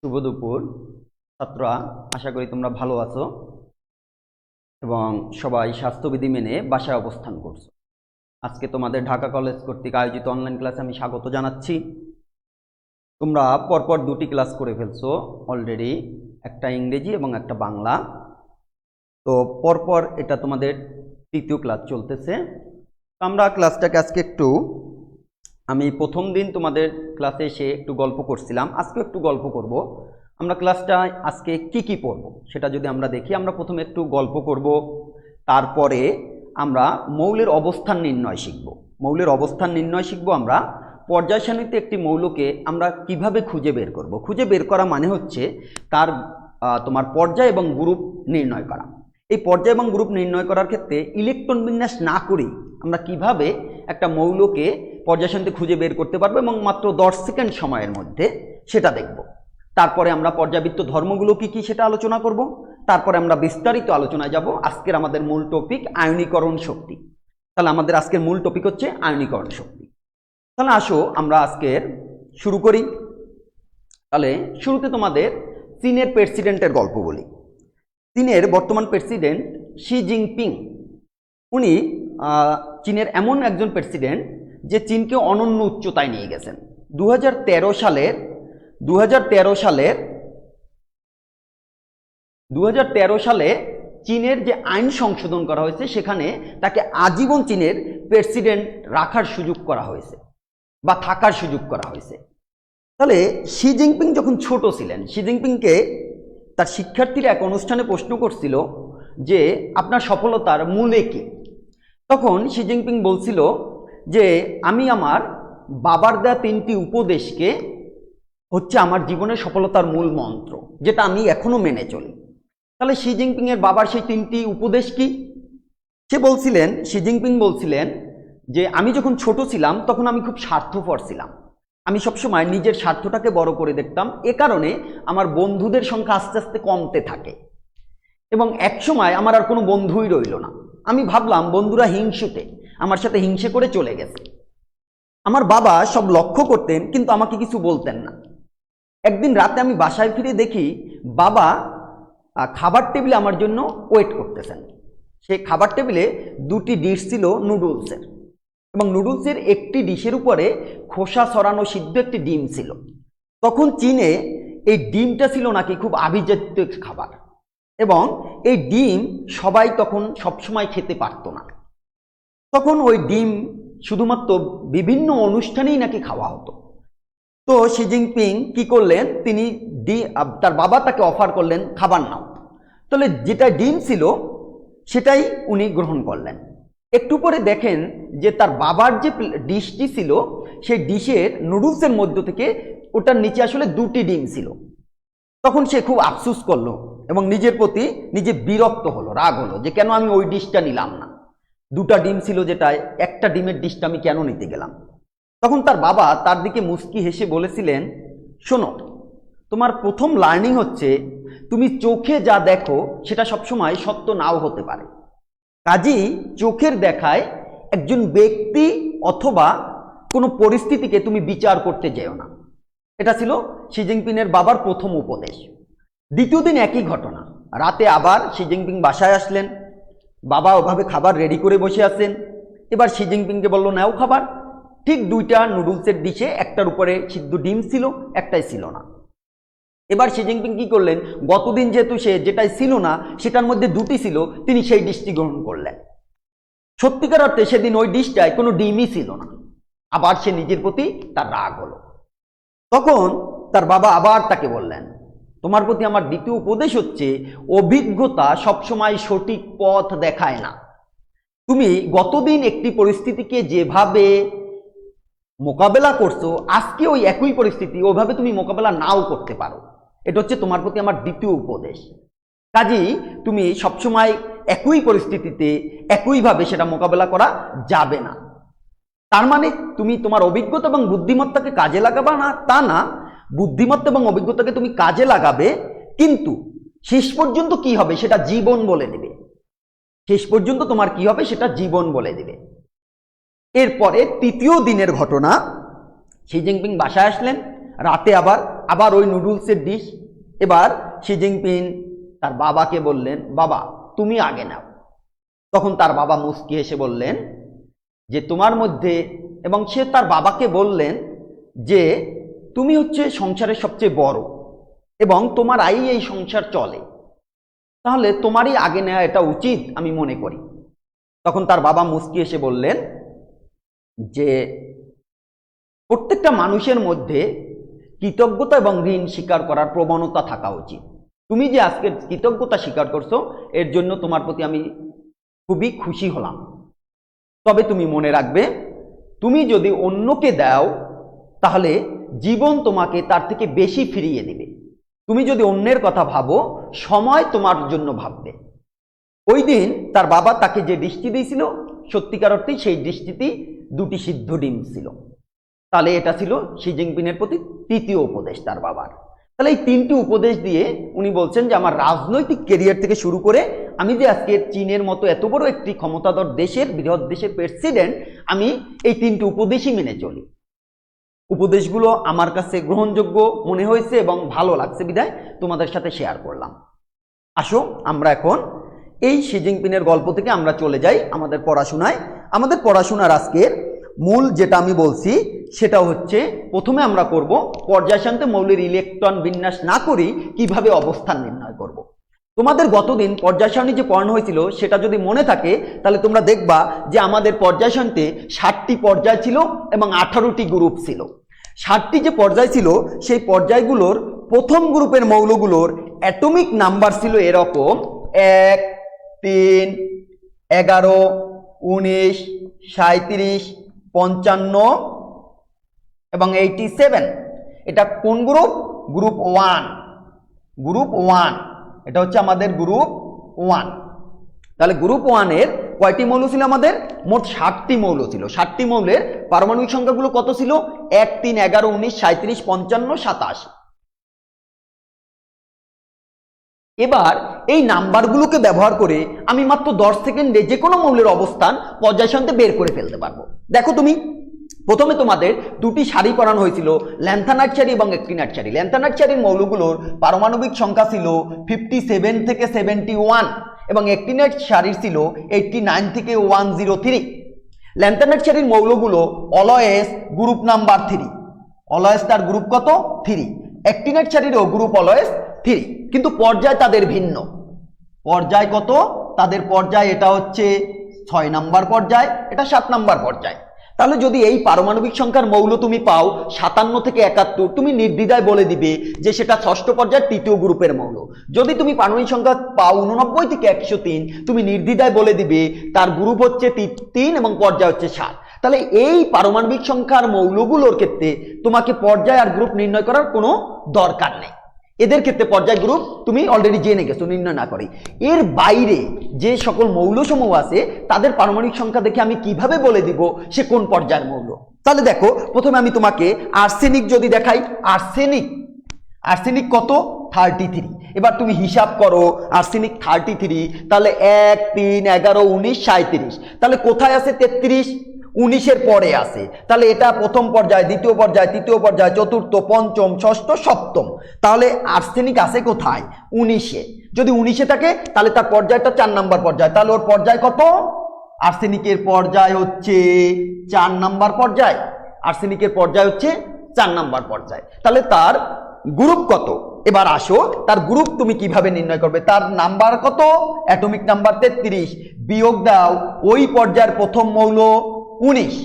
শুভ দুপুর ছাত্ররা, আশা করি তোমরা ভালো আছো এবং সবাই স্বাস্থ্যবিধি মেনে বাসায় অবস্থান করছো। আজকে তোমাদের ঢাকা কলেজ কর্তৃক আয়োজিত অনলাইন ক্লাসে আমি স্বাগত জানাচ্ছি। তোমরা পরপর দুটি ক্লাস করে ফেলছো অলরেডি, একটা ইংরেজি এবং একটা বাংলা। তো পরপর এটা তোমাদের তৃতীয় ক্লাস চলতেছে। আমরা ক্লাসটাকে আজকে একটু, আমি প্রথম দিন তোমাদের ক্লাসে এসে একটু গল্প করছিলাম, আজকে একটু গল্প করব। আমরা ক্লাসটা আজকে কি পড়ব সেটা যদি আমরা দেখি, আমরা প্রথমে একটু গল্প করব, তারপরে আমরা মৌলের অবস্থান নির্ণয় শিখব। মৌলের অবস্থান নির্ণয় শিখব আমরা। পর্যায় সারণীতে একটি মৌলকে আমরা কিভাবে খুঁজে বের করব। খুঁজে বের করা মানে হচ্ছে তার তোমার পর্যায় এবং গ্রুপ নির্ণয় করা। এই পর্যায় এবং গ্রুপ নির্ণয় করার ক্ষেত্রে ইলেকট্রন বিন্যাস না করেই আমরা কিভাবে একটা মৌলকে পর্যায় সারণীতে খুঁজে বের করতে পারবো এবং মাত্র 10 সেকেন্ড সময়ের মধ্যে সেটা দেখব। তারপরে আমরা পর্যাবৃত্ত ধর্মগুলো কি সেটা আলোচনা করব। তারপরে আমরা বিস্তারিত আলোচনায় যাব। আজকের আমাদের মূল টপিক আয়নীকরণ শক্তি। তাহলে আমাদের আজকের মূল টপিক হচ্ছে আয়নীকরণ শক্তি। তাহলে আসো আমরা আজকের শুরু করি। তাহলে শুরুতে তোমাদের চীনের প্রেসিডেন্টের গল্প বলি। চীনের বর্তমান প্রেসিডেন্ট শি জিনপিং, উনি চীনের এমন একজন প্রেসিডেন্ট যে চীনকে অনন্য উচ্চতায় নিয়ে গেছেন। 2013 সালে চীনের যে আইন সংশোধন করা হয়েছে সেখানে তাকে আজীবন চীনের প্রেসিডেন্ট রাখার সুযোগ করা হয়েছে বা থাকার সুযোগ করা হয়েছে। তাহলে শি জিনপিং যখন ছোট ছিলেন, শি জিনপিংকে তার শিক্ষার্থীরা এক অনুষ্ঠানে প্রশ্ন করছিল যে আপনার সফলতার মূলে কি। তখন শি জিনপিং বলছিল যে আমি আমার বাবার দেয়া 3টি উপদেশকে হচ্ছে আমার জীবনের সফলতার মূল মন্ত্র, যেটা আমি এখনো মেনে চলি। তাহলে শি জিনপিং এর বাবার সেই 3টি উপদেশ কি? শি জিনপিং বলছিলেন যে আমি যখন ছোট ছিলাম তখন আমি খুব স্বার্থপর ছিলাম। আমি সবসময় নিজের স্বার্থটাকে বড় করে দেখতাম। এ কারণে আমার বন্ধুদের সংখ্যা আস্তে আস্তে কমতে থাকে এবং একসময় আমার আর কোনো বন্ধুই রইল না। আমি ভাবলাম বন্ধুরা হিংসুটে, আমার সাথে হিংসে করে চলে গেছে। আমার বাবা সব লক্ষ্য করতেন কিন্তু আমাকে কিছু বলতেন না। একদিন রাতে আমি বাসায় ফিরে দেখি বাবা খাবার টেবিলে আমার জন্য ওয়েট করতেছেন। সেই খাবার টেবিলে 2টি ডিশ ছিল নুডলসের, এবং নুডলসের একটি ডিশের উপরে খোসা ছড়ানো সিদ্ধ একটি ডিম ছিল। তখন চীনে এই ডিমটা ছিল নাকি খুব আভিজাত্য খাবার, এবং এই ডিম সবাই তখন সবসময় খেতে পারত না। তখন ওই ডিম শুধুমাত্র বিভিন্ন অনুষ্ঠানেই নাকি খাওয়া হতো। তো শি জিনপিং কি করলেন, তিনি তার বাবা তাকে অফার করলেন খাবার নাও। তাহলে যেটা ডিম ছিল সেটাই উনি গ্রহণ করলেন। একটু পরে দেখেন যে তার বাবার যে ডিশটি ছিল সেই ডিশের নুডলসের মধ্য থেকে ওটার নিচে আসলে 2টি ডিম ছিল। তখন সে খুব আফসোস করলো এবং নিজের প্রতি নিজে বিরক্ত হলো, রাগ হলো যে কেন আমি ওই ডিশটা নিলাম না। 2টা ডিম ছিল যেটায় একটা ডিমের ডিশটা আমি কেন নিতে গেলাম। তখন তার বাবা তার দিকে মুস্কি হেসে বলেছিলেন, শোনো, তোমার প্রথম লার্নিং হচ্ছে তুমি চোখে যা দেখো সেটা সবসময় সত্য নাও হতে পারে। কাজেই চোখের দেখায় একজন ব্যক্তি অথবা কোনো পরিস্থিতিকে তুমি বিচার করতে যেও না। এটা ছিল শি জিনপিংয়ের বাবার প্রথম উপদেশ। দ্বিতীয় দিন একই ঘটনা। রাতে আবার শি জিনপিং বাসায় আসলেন। বাবা ওভাবে খাবার রেডি করে বসে আছেন। এবার শি জিনপিংকে বলল নাও খাবার। ঠিক 2টা নুডলসের ডিশে একটার উপরে সিদ্ধ ডিম ছিল, একটাই ছিল না। এবার শি জিনপিং কি করলেন, গতদিন যেহেতু সে যেটাই ছিল না সেটার মধ্যে 2টি ছিল, তিনি সেই ডিশটি গ্রহণ করলেন। সত্যিকার অর্থে সেদিন ওই ডিশটায় কোনো ডিমই ছিল না। আবার সে নিজের প্রতি তার রাগ হলো। তখন তার বাবা আবার তাকে বললেন, তোমার প্রতি আমার দ্বিতীয় উপদেশ হচ্ছে অভিজ্ঞতা সবসময় সঠিক পথ দেখায় না। তুমি গতদিন একটি পরিস্থিতিকে যেভাবে মোকাবেলা করছো, আজকে ওই একই পরিস্থিতি ওইভাবে তুমি মোকাবেলা নাও করতে পারো। এটা হচ্ছে তোমার প্রতি আমার দ্বিতীয় উপদেশ। কাজেই তুমি সবসময় একই পরিস্থিতিতে একইভাবে সেটা মোকাবেলা করা যাবে না। তার মানে তুমি তোমার অভিজ্ঞতা এবং বুদ্ধিমত্তাকে কাজে লাগাবে না তা না, বুদ্ধিমত্তা এবং অভিজ্ঞতাকে তুমি কাজে লাগাবে, কিন্তু শেষ পর্যন্ত কি হবে সেটা জীবন বলে দেবে। শেষ পর্যন্ত তোমার কি হবে সেটা জীবন বলে দেবে। এরপরে তৃতীয় দিনের ঘটনা, শি জিনপিং বাসায় আসলেন। রাতে আবার আবার ওই নুডলসের ডিশ। এবার শি জিনপিং তার বাবাকে বললেন, বাবা তুমি আগে নাও। তখন তার বাবা মুচকি হেসে বললেন যে তোমার মধ্যে, এবং সে তার বাবাকে বললেন যে তুমি হচ্ছে সংসারের সবচেয়ে বড় এবং তোমার আই এই সংসার চলে, তাহলে তোমারই আগে নেওয়া এটা উচিত আমি মনে করি। তখন তার বাবা মুচকি এসে বললেন যে প্রত্যেকটা মানুষের মধ্যে কৃতজ্ঞতা এবং ঋণ স্বীকার করার প্রবণতা থাকা উচিত। তুমি যে আজকে কৃতজ্ঞতা স্বীকার করছো এর জন্য তোমার প্রতি আমি খুবই খুশি হলাম। তবে তুমি মনে রাখবে, তুমি যদি অন্যকে দাও তাহলে জীবন তোমাকে তার থেকে বেশি ফিরিয়ে দেবে। তুমি যদি অন্যের কথা ভাবো, সময় তোমার জন্য ভাববে। ওই দিন তার বাবা তাকে যে দৃষ্টি দিয়েছিল, সত্যিকার অর্থেই সেই দৃষ্টিতেই দুটি সিদ্ধ ডিম ছিল। তাহলে এটা ছিল শি জিনপিংয়ের প্রতি তৃতীয় উপদেশ তার বাবার। তাহলে এই তিনটি উপদেশ দিয়ে উনি বলছেন যে আমার রাজনৈতিক কেরিয়ার থেকে শুরু করে আমি যে আজকে চীনের মতো এত বড় একটি ক্ষমতাধর দেশের, বৃহৎ দেশের প্রেসিডেন্ট, আমি এই তিনটি উপদেশই মেনে চলি। উপদেশগুলো আমার কাছে গ্রহণযোগ্য মনে হয়েছে এবং ভালো লাগছে বিধায় তোমাদের সাথে শেয়ার করলাম। আসো আমরা এখন এই শি জিনপিংয়ের গল্প থেকে আমরা চলে যাই আমাদের পড়াশোনায়। আমাদের পড়াশোনার আজকের মূল যেটা আমি বলছি সেটা হচ্ছে, প্রথমে আমরা করব পর্যায় সারণীতে মৌলের ইলেকট্রন বিন্যাস না করেই কিভাবে অবস্থান নির্ণয় করব। তোমাদের গতদিন পর্যায় সারণী যে পড়ানো হয়েছিল সেটা যদি মনে থাকে তাহলে তোমরা দেখবা যে আমাদের পর্যায় সারণীতে 60টি পর্যায় ছিল এবং 18টি গ্রুপ ছিল। 60টি যে পর্যায় ছিল সেই পর্যায়গুলোর প্রথম গ্রুপের মৌলগুলোর অ্যাটমিক নাম্বার ছিল এরকম 1, 3, 11, 19, 37, 55 এবং 87। এটা কোন গ্রুপ? গ্রুপ 1। গ্রুপ 1 এটা হচ্ছে আমাদের গ্রুপ 1। তাহলে গ্রুপ 1 এর কয়টি মৌল ছিল? আমাদের মোট 60টি মৌল ছিল। 60টি মৌলের পারমাণবিক সংখ্যাগুলো কত ছিল? 1, 3, 11, 19, 37, 55, 87। এবার এই নাম্বারগুলোকে ব্যবহার করে আমি মাত্র 10 সেকেন্ডে যে কোনো মৌলের অবস্থান পর্যায় সারণীতে বের করে ফেলতে পারবো। দেখো তুমি প্রথমে তোমাদের দুটি সারি পড়ানো হয়েছিল, ল্যান্থানাইট সারি এবং অ্যাক্টিনাইট সারি। ল্যান্থানাইট সারির মৌলগুলোর পারমাণবিক সংখ্যা ছিল 57 থেকে 71 এবং অ্যাক্টিনাইট সারির ছিল 89 থেকে 103। ল্যান্থানাইট সারির মৌলগুলো অলওয়েজ গ্রুপ নাম্বার 3। অলওয়েজ তার গ্রুপ কত? 3। অ্যাক্টিনাইট সারিরও গ্রুপ অলওয়েজ 3, কিন্তু পর্যায় তাদের ভিন্ন। পর্যায় কত? তাদের পর্যায় এটা হচ্ছে 6 নাম্বার পর্যায়, এটা 7 নাম্বার পর্যায়। তাহলে যদি এই পারমাণবিক সংখ্যার মৌল তুমি পাও 57 থেকে 71, তুমি নির্দ্বিধায় বলে দিবে যে সেটা ষষ্ঠ পর্যায়ের তৃতীয় গ্রুপের মৌল। যদি তুমি পারমাণবিক সংখ্যা পাও 89 থেকে 103, তুমি নির্দ্বিধায় বলে দিবে তার গ্রুপ হচ্ছে 3 এবং পর্যায় হচ্ছে 7। তাহলে এই পারমাণবিক সংখ্যার মৌলগুলোর ক্ষেত্রে তোমাকে পর্যায় আর গ্রুপ নির্ণয় করার কোনো দরকার নেই। এদের ক্ষেত্রে পর্যায় গ্রুপ তুমি অলরেডি জেনে গেছো নির্ণয় না করে। এর বাইরে যে সকল মৌলসমূহ আছে তাদের পারমাণবিক সংখ্যা দেখে আমি কিভাবে বলে দিব সে কোন পর্যায়ের মৌল? তাহলে দেখো প্রথমে আমি তোমাকে আর্সেনিক যদি দেখাই, আর্সেনিক কত? 33। এবার তুমি হিসাব করো আর্সেনিক 33, তাহলে 1, 3, 11, 19, 37। তাহলে কোথায় আছে 33? 19-এর পরে আছে। তাহলে এটা প্রথম পর্যায়, দ্বিতীয় পর্যায়, তৃতীয় পর্যায়, চতুর্থ, পঞ্চম, ষষ্ঠ, সপ্তম। তাহলে আর্সেনিক আছে কোথায়? 19-এ। যদি 19-এ থাকে তাহলে তার পর্যায়টা 4 নাম্বার পর্যায়। তাহলে ওর পর্যায় কত? আর্সেনিকের পর্যায় হচ্ছে 4 নাম্বার পর্যায়। আর্সেনিকের পর্যায় হচ্ছে 4 নাম্বার পর্যায়। তাহলে তার গ্রুপ কত? এবার আসো তার গ্রুপ তুমি কিভাবে নির্ণয় করবে? তার নাম্বার কত? Atomic number 33। বিয়োগ দাও ওই পর্যায়ের প্রথম মৌল 19,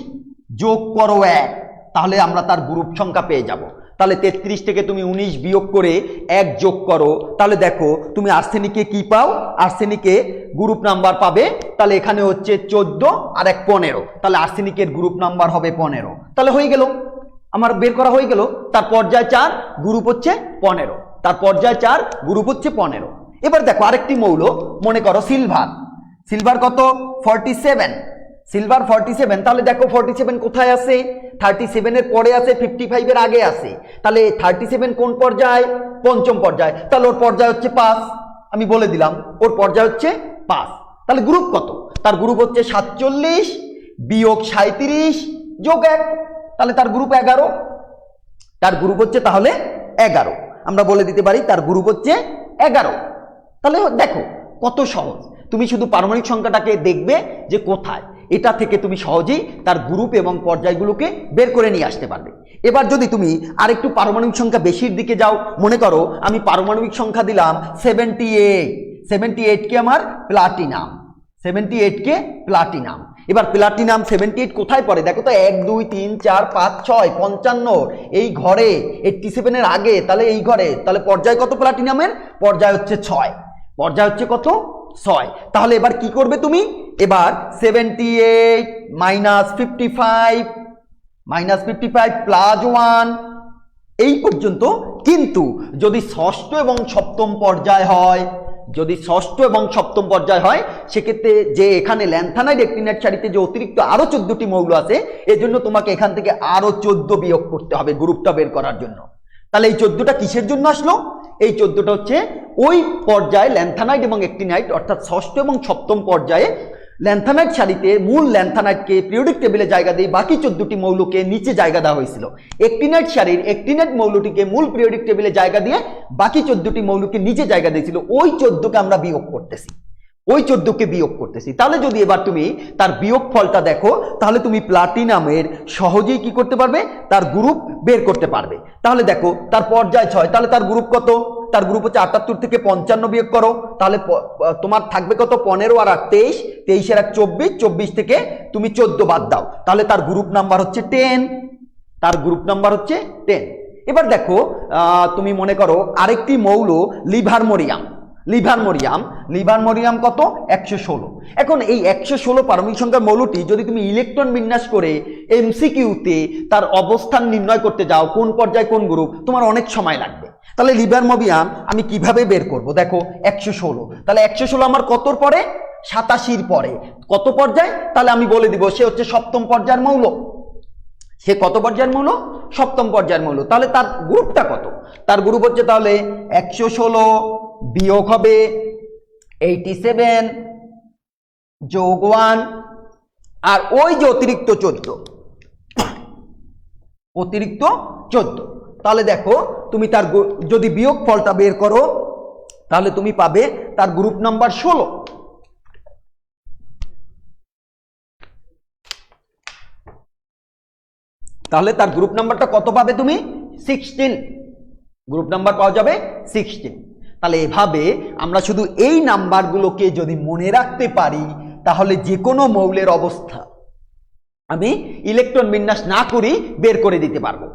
যোগ করো 1, তাহলে আমরা তার গ্রুপ সংখ্যা পেয়ে যাব। তাহলে 33 থেকে তুমি 19 বিয়োগ করে 1 যোগ করো, তাহলে দেখো তুমি আর্সেনিকে কি পাও? আর্সেনিকে গ্রুপ নাম্বার পাবে, তাহলে এখানে হচ্ছে 14 আর 1 15। তাহলে আর্সেনিকের গ্রুপ নাম্বার হবে 15। তাহলে হয়ে গেল, আমার বের করা হয়ে গেল। তার পর্যায় 4, গ্রুপ হচ্ছে 15। তার পর্যায় 4, গ্রুপ হচ্ছে 15। এবার দেখো আরেকটি মৌল, মনে করো সিলভার কত? 47। সিলভার 47। তাহলে দেখো 47 কোথায় আছে? 37-এর পরে আছে, 55-এর আগে আছে। তাহলে 37 কোন পর্যায়? পঞ্চম পর্যায়। তাহলে ওর পর্যায় হচ্ছে 5। আমি বলে দিলাম ওর পর্যায় হচ্ছে 5। তাহলে গ্রুপ কত? তার গ্রুপ হচ্ছে 47 বিয়োগ 37 যোগ 1, তাহলে তার গ্রুপ 11। তার গ্রুপ হচ্ছে তাহলে 11। আমরা বলে দিতে পারি তার গ্রুপ হচ্ছে 11। তাহলে দেখো কত সহজ, তুমি শুধু পারমাণবিক সংখ্যাটাকে দেখবে যে কোথায়, এটা থেকে তুমি সহজেই তার গ্রুপ এবং পর্যায়গুলোকে বের করে নিয়ে আসতে পারবে। এবার যদি তুমি আরেকটু পারমাণবিক সংখ্যা বেশির দিকে যাও, মনে করো আমি পারমাণবিক সংখ্যা দিলাম 78, 78 কে আমার প্লাটিনাম, 78 কে প্লাটিনাম। এবার প্লাটিনাম 78 কোথায় পড়ে দেখো তো, 1 2 3 4 5 6 55 এই ঘরে, 87 এর আগে, তাহলে এই ঘরে, তাহলে পর্যায় কত প্লাটিনামের? পর্যায় হচ্ছে 6, পর্যায় হচ্ছে কত? 6। তাহলে এবার কি করবে তুমি? এবার 78 মাইনাস 55 প্লাস 1 এই পর্যন্ত। কিন্তু যদি ষষ্ঠ এবং সপ্তম পর্যায় হয়, যদি ষষ্ঠ এবং সপ্তম পর্যায় হয়, সেক্ষেত্রে যে এখানে ল্যান্থানাইড অ্যাক্টিনাইড সারিতে যে অতিরিক্ত আরো 14টি মৌল আছে, এজন্য তোমাকে এখান থেকে আরো 14 বিয়োগ করতে হবে গ্রুপটা বের করার জন্য। তাহলে এই 14টা কিসের জন্য আসলো? এই 14টা হচ্ছে ওই পর্যায়ে ল্যান্থানাইড এবং অ্যাক্টিনাইড, অর্থাৎ ষষ্ঠ এবং সপ্তম পর্যায়ে ল্যান্থানাইড সারিতে মূল ল্যান্থানাইডকে পিরিয়ডিক টেবিলে জায়গা দিয়ে বাকি 14টি মৌলকে নিচে জায়গা দেওয়া হয়েছিল। অ্যাক্টিনাইড সারির অ্যাক্টিনাইড মৌলটিকে মূল পিরিয়ডিক টেবিলে জায়গা দিয়ে বাকি 14টি মৌলকে নিচে জায়গা দিয়েছিল। ওই 14কে আমরা বিয়োগ করতেছি, ওই 14কে বিয়োগ করতেছি। তাহলে যদি এবার তুমি তার বিয়োগ ফলটা দেখো, তাহলে তুমি প্লাটিনামের সহজেই কি করতে পারবে? তার গ্রুপ বের করতে পারবে। তাহলে দেখো তার পর্যায় 6, তাহলে তার গ্রুপ কত? তার গ্রুপ হচ্ছে 78 থেকে 55 বিয়োগ করো, তাহলে তোমার থাকবে কত? 15 আর 23, 23 আর 24, 24 থেকে তুমি 14 বাদ দাও, তাহলে তার গ্রুপ নাম্বার হচ্ছে 10, তার গ্রুপ নাম্বার হচ্ছে 10। এবার দেখো তুমি মনে করো আরেকটি মৌল লিভারমোরিয়াম, লিভারমোরিয়াম কত? 116। এখন এই 116 পারমাণবিক সংখ্যার মৌলটি যদি তুমি ইলেকট্রন বিন্যাস করে এমসিকিউতে তার অবস্থান নির্ণয় করতে যাও, কোন পর্যায়ে কোন গ্রুপ, তোমার অনেক সময় লাগবে। তাহলে লিভারমোরিয়াম আমি কিভাবে বের করব? দেখো 116, তাহলে 116 আমার কতর পরে? 87 পরে। কত পর্যায়? তাহলে আমি বলে দিব সে হচ্ছে সপ্তম পর্যায়ের মৌল। সে কত পর্যায়ের মৌল? সপ্তম পর্যায়ের মৌল। তাহলে তার গ্রুপটা কত? তার গ্রুপ হচ্ছে তাহলে 116 বিয়োগ হবে 87 যোগ 1 আর ওই যে অতিরিক্ত 14, অতিরিক্ত 14। তাহলে দেখো তুমি তার যদি বিয়োগ ফলটা বের করো, তাহলে তুমি পাবে তার গ্রুপ নাম্বার 16। তাহলে তার গ্রুপ নাম্বারটা কত পাবে তুমি? 16, গ্রুপ নাম্বার পাওয়া যাবে 16। তাহলে এভাবে আমরা শুধু এই নাম্বারগুলোকে যদি মনে রাখতে পারি, তাহলে যে কোনো মৌলের অবস্থা আমি ইলেকট্রন বিন্যাস না করি বের করে দিতে পারবো।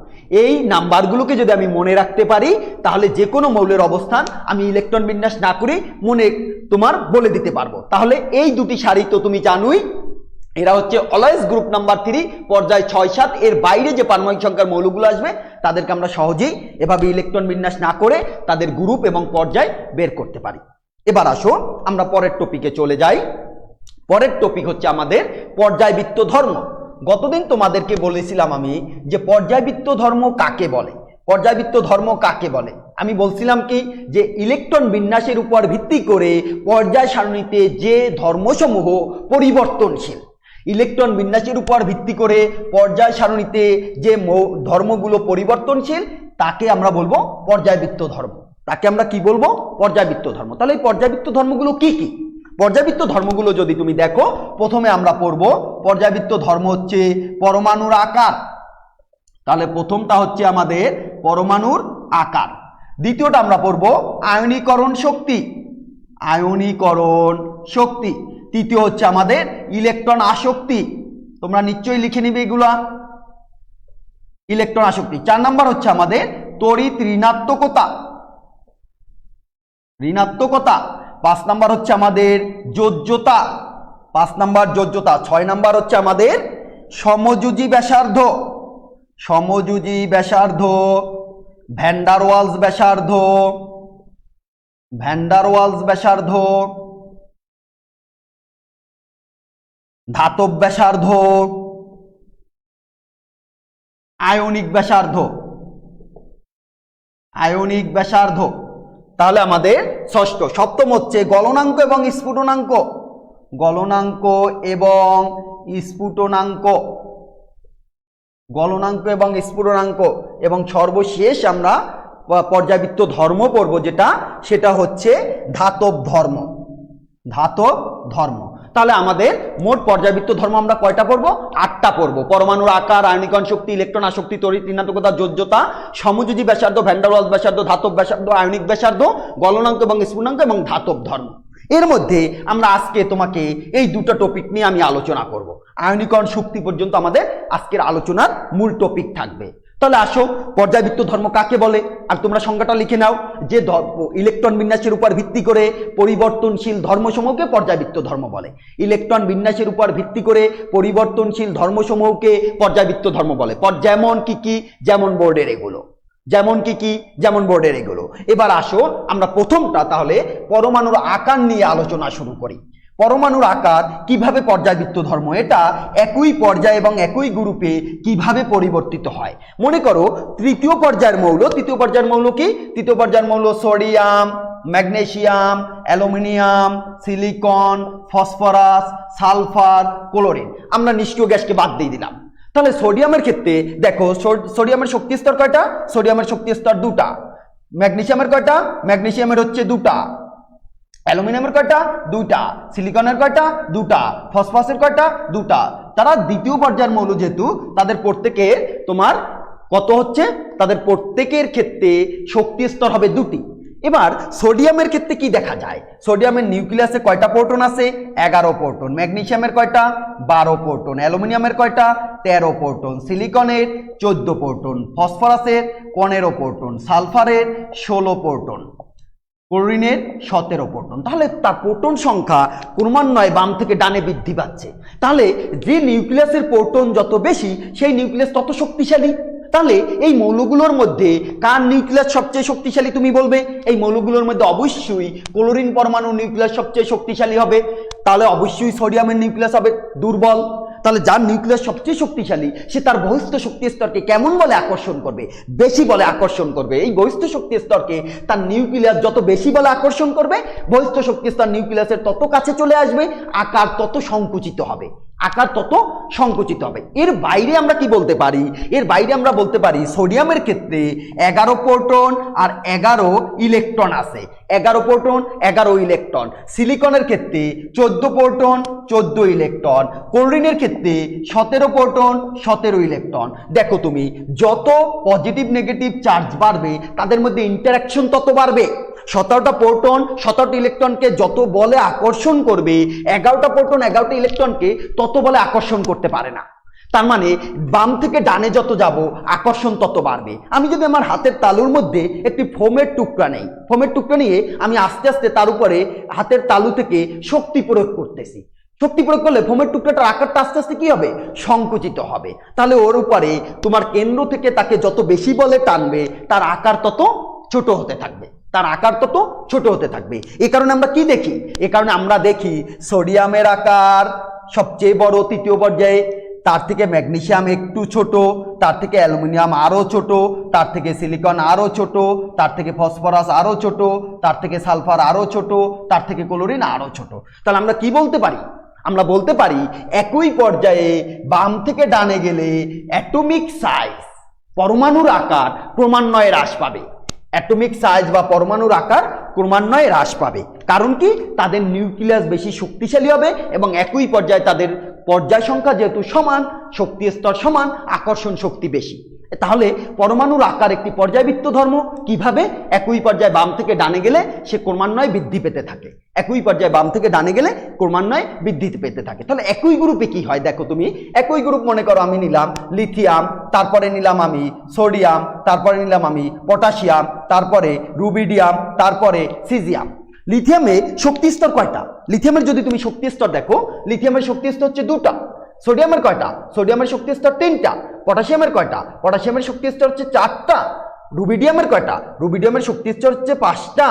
এই নাম্বারগুলোকে যদি আমি মনে রাখতে পারি, তাহলে যে কোনো মৌলের অবস্থান আমি ইলেকট্রন বিন্যাস না করে তোমার বলে দিতে পারবো। তাহলে এই দুটি সারি তো তুমি জানোই, এরা হচ্ছে অলওয়েজ গ্রুপ নাম্বার 3, পর্যায় 6 7। এর বাইরে যে পারমাণবিক সংখ্যার মৌলগুলো আসবে তাদেরকে আমরা সহজেই এভাবে ইলেকট্রন বিন্যাস না করে তাদের গ্রুপ এবং পর্যায় বের করতে পারি। এবার আসো আমরা পরের টপিকে চলে যাই। পরের টপিক হচ্ছে আমাদের পর্যায়বৃত্ত ধর্ম। গতদিন তোমাদেরকে বলেছিলাম আমি যে পর্যায়বৃত্ত ধর্ম কাকে বলে, পর্যায়বৃত্ত ধর্ম কাকে বলে। আমি বলছিলাম কি যে ইলেকট্রন বিন্যাসের উপর ভিত্তি করে পর্যায় সারণীতে যে ধর্মসমূহ পরিবর্তনশীল, ইলেকট্রন বিন্যাসের উপর ভিত্তি করে পর্যায় সারণীতে যে ধর্মগুলো পরিবর্তনশীল, তাকে আমরা বলবো পর্যায়বৃত্ত ধর্ম। তাকে আমরা কি বলবো? পর্যায়বৃত্ত ধর্ম। তাহলে এই পর্যায়বৃত্ত ধর্মগুলো কি কি? পর্যায়বৃত্ত ধর্মগুলো যদি তুমি দেখো, প্রথমে আমরা পড়ব পর্যায়বৃত্ত ধর্ম হচ্ছে পরমাণুর আকার। তাহলে প্রথমটা হচ্ছে আমাদের পরমাণুর আকার। দ্বিতীয়টা আমরা পড়ব আয়নীকরণ শক্তি, আয়নীকরণ শক্তি। তৃতীয় হচ্ছে আমাদের ইলেকট্রন আসক্তি, তোমরা নিশ্চয়ই লিখে নিবে এগুলা, ইলেকট্রন আসক্তি। 4 নাম্বার হচ্ছে আমাদের তড়িৎ ঋণাত্মকতা, ঋণাত্মকতা। 5 নাম্বার হচ্ছে আমাদের যোজ্যতা, 5 নাম্বার যোজ্যতা। 6 নাম্বার হচ্ছে আমাদের সমযোজী ব্যাসার্ধ, সমযোজী ব্যাসার্ধ। ভ্যান ডার ওয়ালস ব্যাসার্ধ, ভ্যান ডার ওয়ালস ব্যাসার্ধ। ধাতব ব্যাসার্ধ, আয়নিক ব্যাসার্ধ, আয়নিক ব্যাসার্ধ। তাহলে আমাদের ষষ্ঠ। সপ্তম হচ্ছে গলনাঙ্ক এবং স্ফুটনাঙ্ক, গলনাঙ্ক এবং স্ফুটনাঙ্ক। গলনাঙ্ক এবং স্ফুটনাঙ্ক, এবং সর্বশেষ আমরা পর্যায়বৃত্ত ধর্ম পড়ব, সেটা হচ্ছে ধাতব ধর্ম। ধাতব ধর্ম। তাহলে আমাদের মোট পর্যায়বৃত্ত ধর্ম আমরা কয়টা পড়বো? 8টা পড়বো। পরমাণুর আকার, আয়নীকরণ শক্তি, ইলেকট্রন আসক্তি, তড়িৎ ঋণাত্মকতা, যোজ্যতা, সমযোজী ব্যাসার্ধ, ভ্যান ডার ওয়ালস ব্যাসার্ধ, ধাতব ব্যাসার্ধ, আয়নিক ব্যাসার্ধ, গলনাঙ্ক এবং স্ফুটনাঙ্ক এবং ধাতব ধর্ম। এর মধ্যে আমরা আজকে তোমাকে এই দুটো টপিক নিয়ে আমি আলোচনা করব। আয়নীকরণ শক্তি পর্যন্ত আমাদের আজকের আলোচনার মূল টপিক থাকবে। তাহলে আসো, পর্যায়বৃত্ত ধর্ম কাকে বলে? আর তোমরা সংজ্ঞাটা লিখে নাও, যে ইলেকট্রন বিন্যাসের উপর ভিত্তি করে পরিবর্তনশীল ধর্মসমূহকে পর্যায়বৃত্ত ধর্ম বলে। ইলেকট্রন বিন্যাসের উপর ভিত্তি করে পরিবর্তনশীল ধর্মসমূহকে পর্যায়বৃত্ত ধর্ম বলে। যেমন কি? যেমন বোর্ডের এগুলো। যেমন কি? যেমন বোর্ডের এগুলো। এবার আসো, আমরা প্রথমটা তাহলে পরমাণুর আকার নিয়ে আলোচনা শুরু করি। পরমাণুর আকার কিভাবে পর্যায়বৃত্ত ধর্ম, এটা একই পর্যায় এবং একই গ্রুপে কিভাবে পরিবর্তিত হয়। মনে করো তৃতীয় পর্যায়ের মৌল কি? তৃতীয় পর্যায়ের মৌল sodium, magnesium, aluminium, silicon, phosphorus, sulphur, chlorine. আমরা নিষ্ক্রিয় গ্যাসকে বাদ দিয়ে দিলাম। তাহলে সোডিয়ামের ক্ষেত্রে দেখো, সোডিয়ামের শক্তি স্তর কয়টা? সোডিয়ামের শক্তি স্তর 2টা। ম্যাগনেসিয়ামের কয়টা? ম্যাগনেসিয়ামের হচ্ছে 2টা। অ্যালুমিনিয়ামের কয়টা? 2টা। সিলিকনের কয়টা? 2টা। ফসফরাসের কয়টা? 2টা। তারা দ্বিতীয় পর্যায়ের মৌল, যেহেতু তাদের প্রত্যেকের তোমার কত হচ্ছে? তাদের প্রত্যেকের ক্ষেত্রে শক্তি স্তর হবে 2টি। এবার সোডিয়ামের ক্ষেত্রে কি দেখা যায়? সোডিয়ামের নিউক্লিয়াসে কয়টা প্রোটন আছে? 11 প্রোটন। ম্যাগনেসিয়ামের কয়টা? 12 প্রোটন। অ্যালুমিনিয়ামের কয়টা? 13 প্রোটন। সিলিকনের 14 প্রোটন। ফসফরাসের 15 প্রোটন। সালফারের 16 প্রোটন। ক্লোরিনের 17 প্রোটন। তাহলে তার প্রোটন সংখ্যা ক্রমান্বয়ে বাম থেকে ডানে বৃদ্ধি পাচ্ছে। তাহলে যে নিউক্লিয়াসের প্রোটন যত বেশি, সেই নিউক্লিয়াস তত শক্তিশালী। তাহলে এই মৌলগুলোর মধ্যে কার নিউক্লিয়াস সবচেয়ে শক্তিশালী তুমি বলবে? এই মৌলগুলোর মধ্যে অবশ্যই ক্লোরিন পরমাণু নিউক্লিয়াস সবচেয়ে শক্তিশালী হবে। তাহলে অবশ্যই সোডিয়ামের নিউক্লিয়াস হবে দুর্বল। তাহলে যার নিউক্লিয়াস সবচেয়ে শক্তিশালী, সে তার বহিস্থ শক্তি স্তরকে কেমন বলে আকর্ষণ করবে? বেশি বলে আকর্ষণ করবে। এই বহিস্থ শক্তি স্তরকে তার নিউক্লিয়াস যত বেশি বলে আকর্ষণ করবে, বহিস্থ শক্তি স্তর নিউক্লিয়াসের তত কাছে চলে আসবে, আকার তত সংকুচিত হবে। এর বাইরে আমরা কি বলতে পারি? এর বাইরে আমরা বলতে পারি সোডিয়ামের ক্ষেত্রে 11 প্রোটন আর 11 ইলেকট্রন আছে। 11 প্রোটন 11 ইলেকট্রন। সিলিকনের ক্ষেত্রে 14 প্রোটন 14 ইলেকট্রন। ক্লোরিনের ক্ষেত্রে 17 প্রোটন 17 ইলেকট্রন। দেখো তুমি, যত পজিটিভ নেগেটিভ চার্জ বাড়বে, তাদের মধ্যে ইন্টারাকশন তত বাড়বে। 17টা প্রোটন 17টা ইলেকট্রনকে যত বলে আকর্ষণ করবে, 11টা প্রোটন 11টা ইলেকট্রনকে তত বলে আকর্ষণ করতে পারে না। তার মানে বাম থেকে ডানে যত যাব, আকর্ষণ তত বাড়বে। আমি যদি আমার হাতের তালুর মধ্যে একটি ফোমের টুকরা নেই, ফোমের টুকরা নিয়ে আমি আস্তে আস্তে তার উপরে হাতের তালু থেকে শক্তি প্রয়োগ করতেছি। শক্তি প্রয়োগ করলে ফোমের টুকরাটার আকারটা আস্তে আস্তে কি হবে? সংকুচিত হবে। তাহলে ওর উপরে তোমার কেন্দ্র থেকে তাকে যত বেশি বলে টানবে, তার আকার তত ছোট হতে থাকবে। এই কারণে আমরা কি দেখি? এই কারণে আমরা দেখি সোডিয়ামের আকার সবচেয়ে বড় তৃতীয় পর্যায়ে, তার থেকে ম্যাগনেসিয়াম একটু ছোট, তার থেকে অ্যালুমিনিয়াম আরো ছোট, তার থেকে সিলিকন আরো ছোট, তার থেকে ফসফরাস আরো ছোট, তার থেকে সালফার আরো ছোট, তার থেকে ক্লোরিন আরো ছোট। তাহলে আমরা কি বলতে পারি? আমরা বলতে পারি একই পর্যায়ে বাম থেকে ডানে গেলে অ্যাটমিক সাইজ, পরমাণুর আকার ক্রমান্বয়ে হ্রাস পাবে। অ্যাটমিক সাইজ বা পরমাণুর আকার ক্রমান্বয়ে হ্রাস পাবে। কারণ কি? তাদের নিউক্লিয়াস বেশি শক্তিশালী হবে এবং একই পর্যায়ে তাদের পর্যায় সংখ্যা যেহেতু সমান, শক্তি স্তর সমান, আকর্ষণ শক্তি বেশি। তাহলে পরমাণুর আকার একটি পর্যায়বৃত্ত ধর্ম। কিভাবে? একই পর্যায়ে বাম থেকে ডানে গেলে সে ক্রমান্বয়ে বৃদ্ধি পেতে থাকে। একই পর্যায়ে বাম থেকে ডানে গেলে ক্রমান্বয়ে বৃদ্ধি পেতে থাকে। তাহলে একই গ্রুপে কি হয়? দেখো তুমি, একই গ্রুপ মনে করো আমি নিলাম লিথিয়াম, তারপরে নিলাম আমি সোডিয়াম, তারপরে নিলাম আমি পটাশিয়াম, তারপরে রুবিডিয়াম, তারপরে সিজিয়াম। লিথিয়ামে শক্তি স্তর কয়টা? লিথিয়ামের যদি তুমি শক্তি স্তর দেখো, লিথিয়ামের শক্তি স্তর হচ্ছে 2টা। সোডিয়ামের কয়টা? সোডিয়ামের শক্তি স্তর 3টা। পটাশিয়ামের কয়টা? পটাশিয়ামের শক্তি স্তর হচ্ছে 4টা। রুবিডিয়ামের কয়টা? রুবিডিয়ামের শক্তি স্তর হচ্ছে 5টা।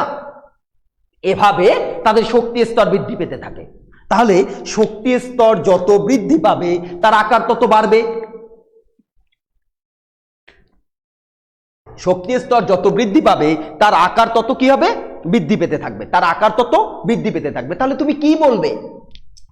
এভাবে তাদের শক্তি স্তর বৃদ্ধি পেতে থাকে। তাহলে শক্তি স্তর যত বৃদ্ধি পাবে, তার আকার তত বাড়বে। শক্তি স্তর যত বৃদ্ধি পাবে, তার আকার তত কি হবে? বৃদ্ধি পেতে থাকবে। তাহলে তুমি কি বলবে?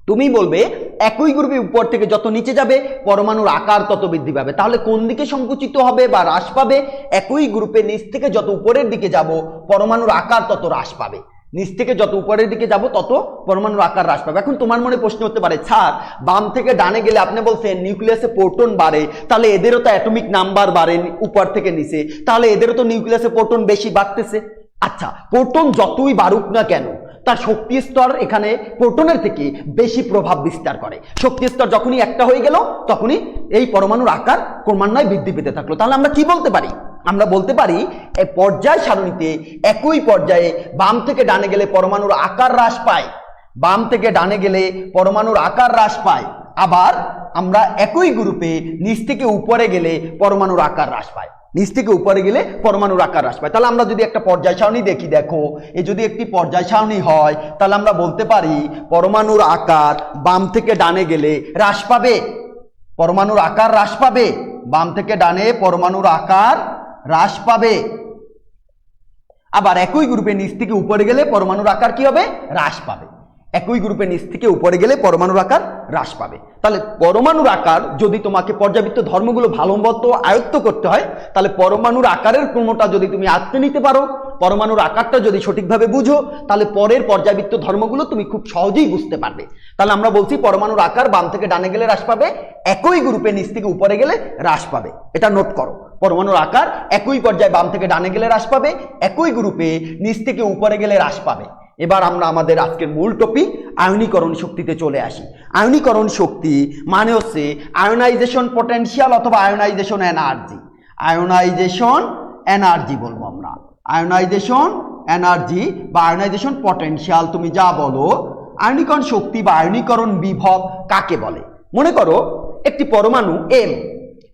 তুমি বলবে একই গ্রুপে উপর থেকে যত নিচে যাবে পরমাণুর আকার তত বৃদ্ধি পাবে। তাহলে কোন দিকে সংকুচিত হবে বা হ্রাস পাবে? একই গ্রুপে নিচ থেকে যত উপরের দিকে যাব পরমাণুর আকার তত হ্রাস পাবে। নিচ থেকে যত উপরের দিকে যাব তত পরমাণুর আকার হ্রাস পাবে। এখন তোমার মনে প্রশ্ন হতে পারে, স্যার বাম থেকে ডানে গেলে আপনি বলছেন নিউক্লিয়াসে প্রোটন বাড়ে, তাহলে এদেরও তো অ্যাটমিক নাম্বার বাড়ে উপর থেকে নিচে, তাহলে এদেরও তো নিউক্লিয়াসে প্রোটন বেশি বাড়তেছে। আচ্ছা, প্রোটন যতই বাড়ুক না কেন তার শক্তি স্তর এখানে প্রোটনের থেকে বেশি প্রভাব বিস্তার করে। শক্তি স্তর যখনই একটা হয়ে গেল তখনই এই পরমাণুর আকার ক্রমান্বয়ে বৃদ্ধি পেতে থাকলো। তাহলে আমরা কি বলতে পারি? আমরা বলতে পারি এই পর্যায় সারণীতে একই পর্যায়ে বাম থেকে ডানে গেলে পরমাণুর আকার হ্রাস পায়, বাম থেকে ডানে গেলে পরমাণুর আকার হ্রাস পায়, আবার আমরা একই গ্রুপে নিচ থেকে উপরে গেলে পরমাণুর আকার হ্রাস পায়, নিচ থেকে উপরে গেলে পরমাণুর আকার হ্রাস পায়। তাহলে আমরা যদি একটা পর্যায় সারণী দেখি, দেখো এ যদি একটি পর্যায় সারণী হয় তাহলে আমরা বলতে পারি পরমাণুর আকার বাম থেকে ডানে গেলে হ্রাস পাবে, পরমাণুর আকার হ্রাস পাবে, বাম থেকে ডানে পরমাণুর আকার হ্রাস পাবে। আবার একই গ্রুপে নিচ থেকে উপরে গেলে পরমাণুর আকার কি হবে? হ্রাস পাবে। একই গ্রুপে নিচ থেকে উপরে গেলে পরমাণুর আকার হ্রাস পাবে। তাহলে পরমাণুর আকার যদি তোমাকে পর্যাবৃত্ত ধর্মগুলো ভালো মতো আয়ত্ত করতে হয়, তাহলে পরমাণুর আকারের ক্রমটা যদি তুমি আয়ত্তে নিতে পারো, পরমাণুর আকারটা যদি সঠিকভাবে বুঝো, তাহলে পরের পর্যাবৃত্ত ধর্মগুলো তুমি খুব সহজেই বুঝতে পারবে। তাহলে আমরা বলছি পরমাণুর আকার বাম থেকে ডানে গেলে হ্রাস পাবে, একই গ্রুপে নিচ থেকে উপরে গেলে হ্রাস পাবে। এটা নোট করো, পরমাণুর আকার একই পর্যায়ে বাম থেকে ডানে গেলে হ্রাস পাবে, একই গ্রুপে নিচ থেকে উপরে গেলে হ্রাস পাবে। এবার আমরা আমাদের আজকের মূল টপিক আয়নীকরণ শক্তিতে চলে আসি। আয়নীকরণ শক্তি মানে হচ্ছে আয়নাইজেশন পটেনশিয়াল অথবা আয়নাইজেশন এনার্জি। আয়নাইজেশন এনার্জি বলবো আমরা, আয়নাইজেশন এনার্জি বা আয়নাইজেশন পটেনশিয়াল, তুমি যা বলো। আয়নীকরণ শক্তি বা আয়নীকরণ বিভব কাকে বলে? মনে করো একটি পরমাণু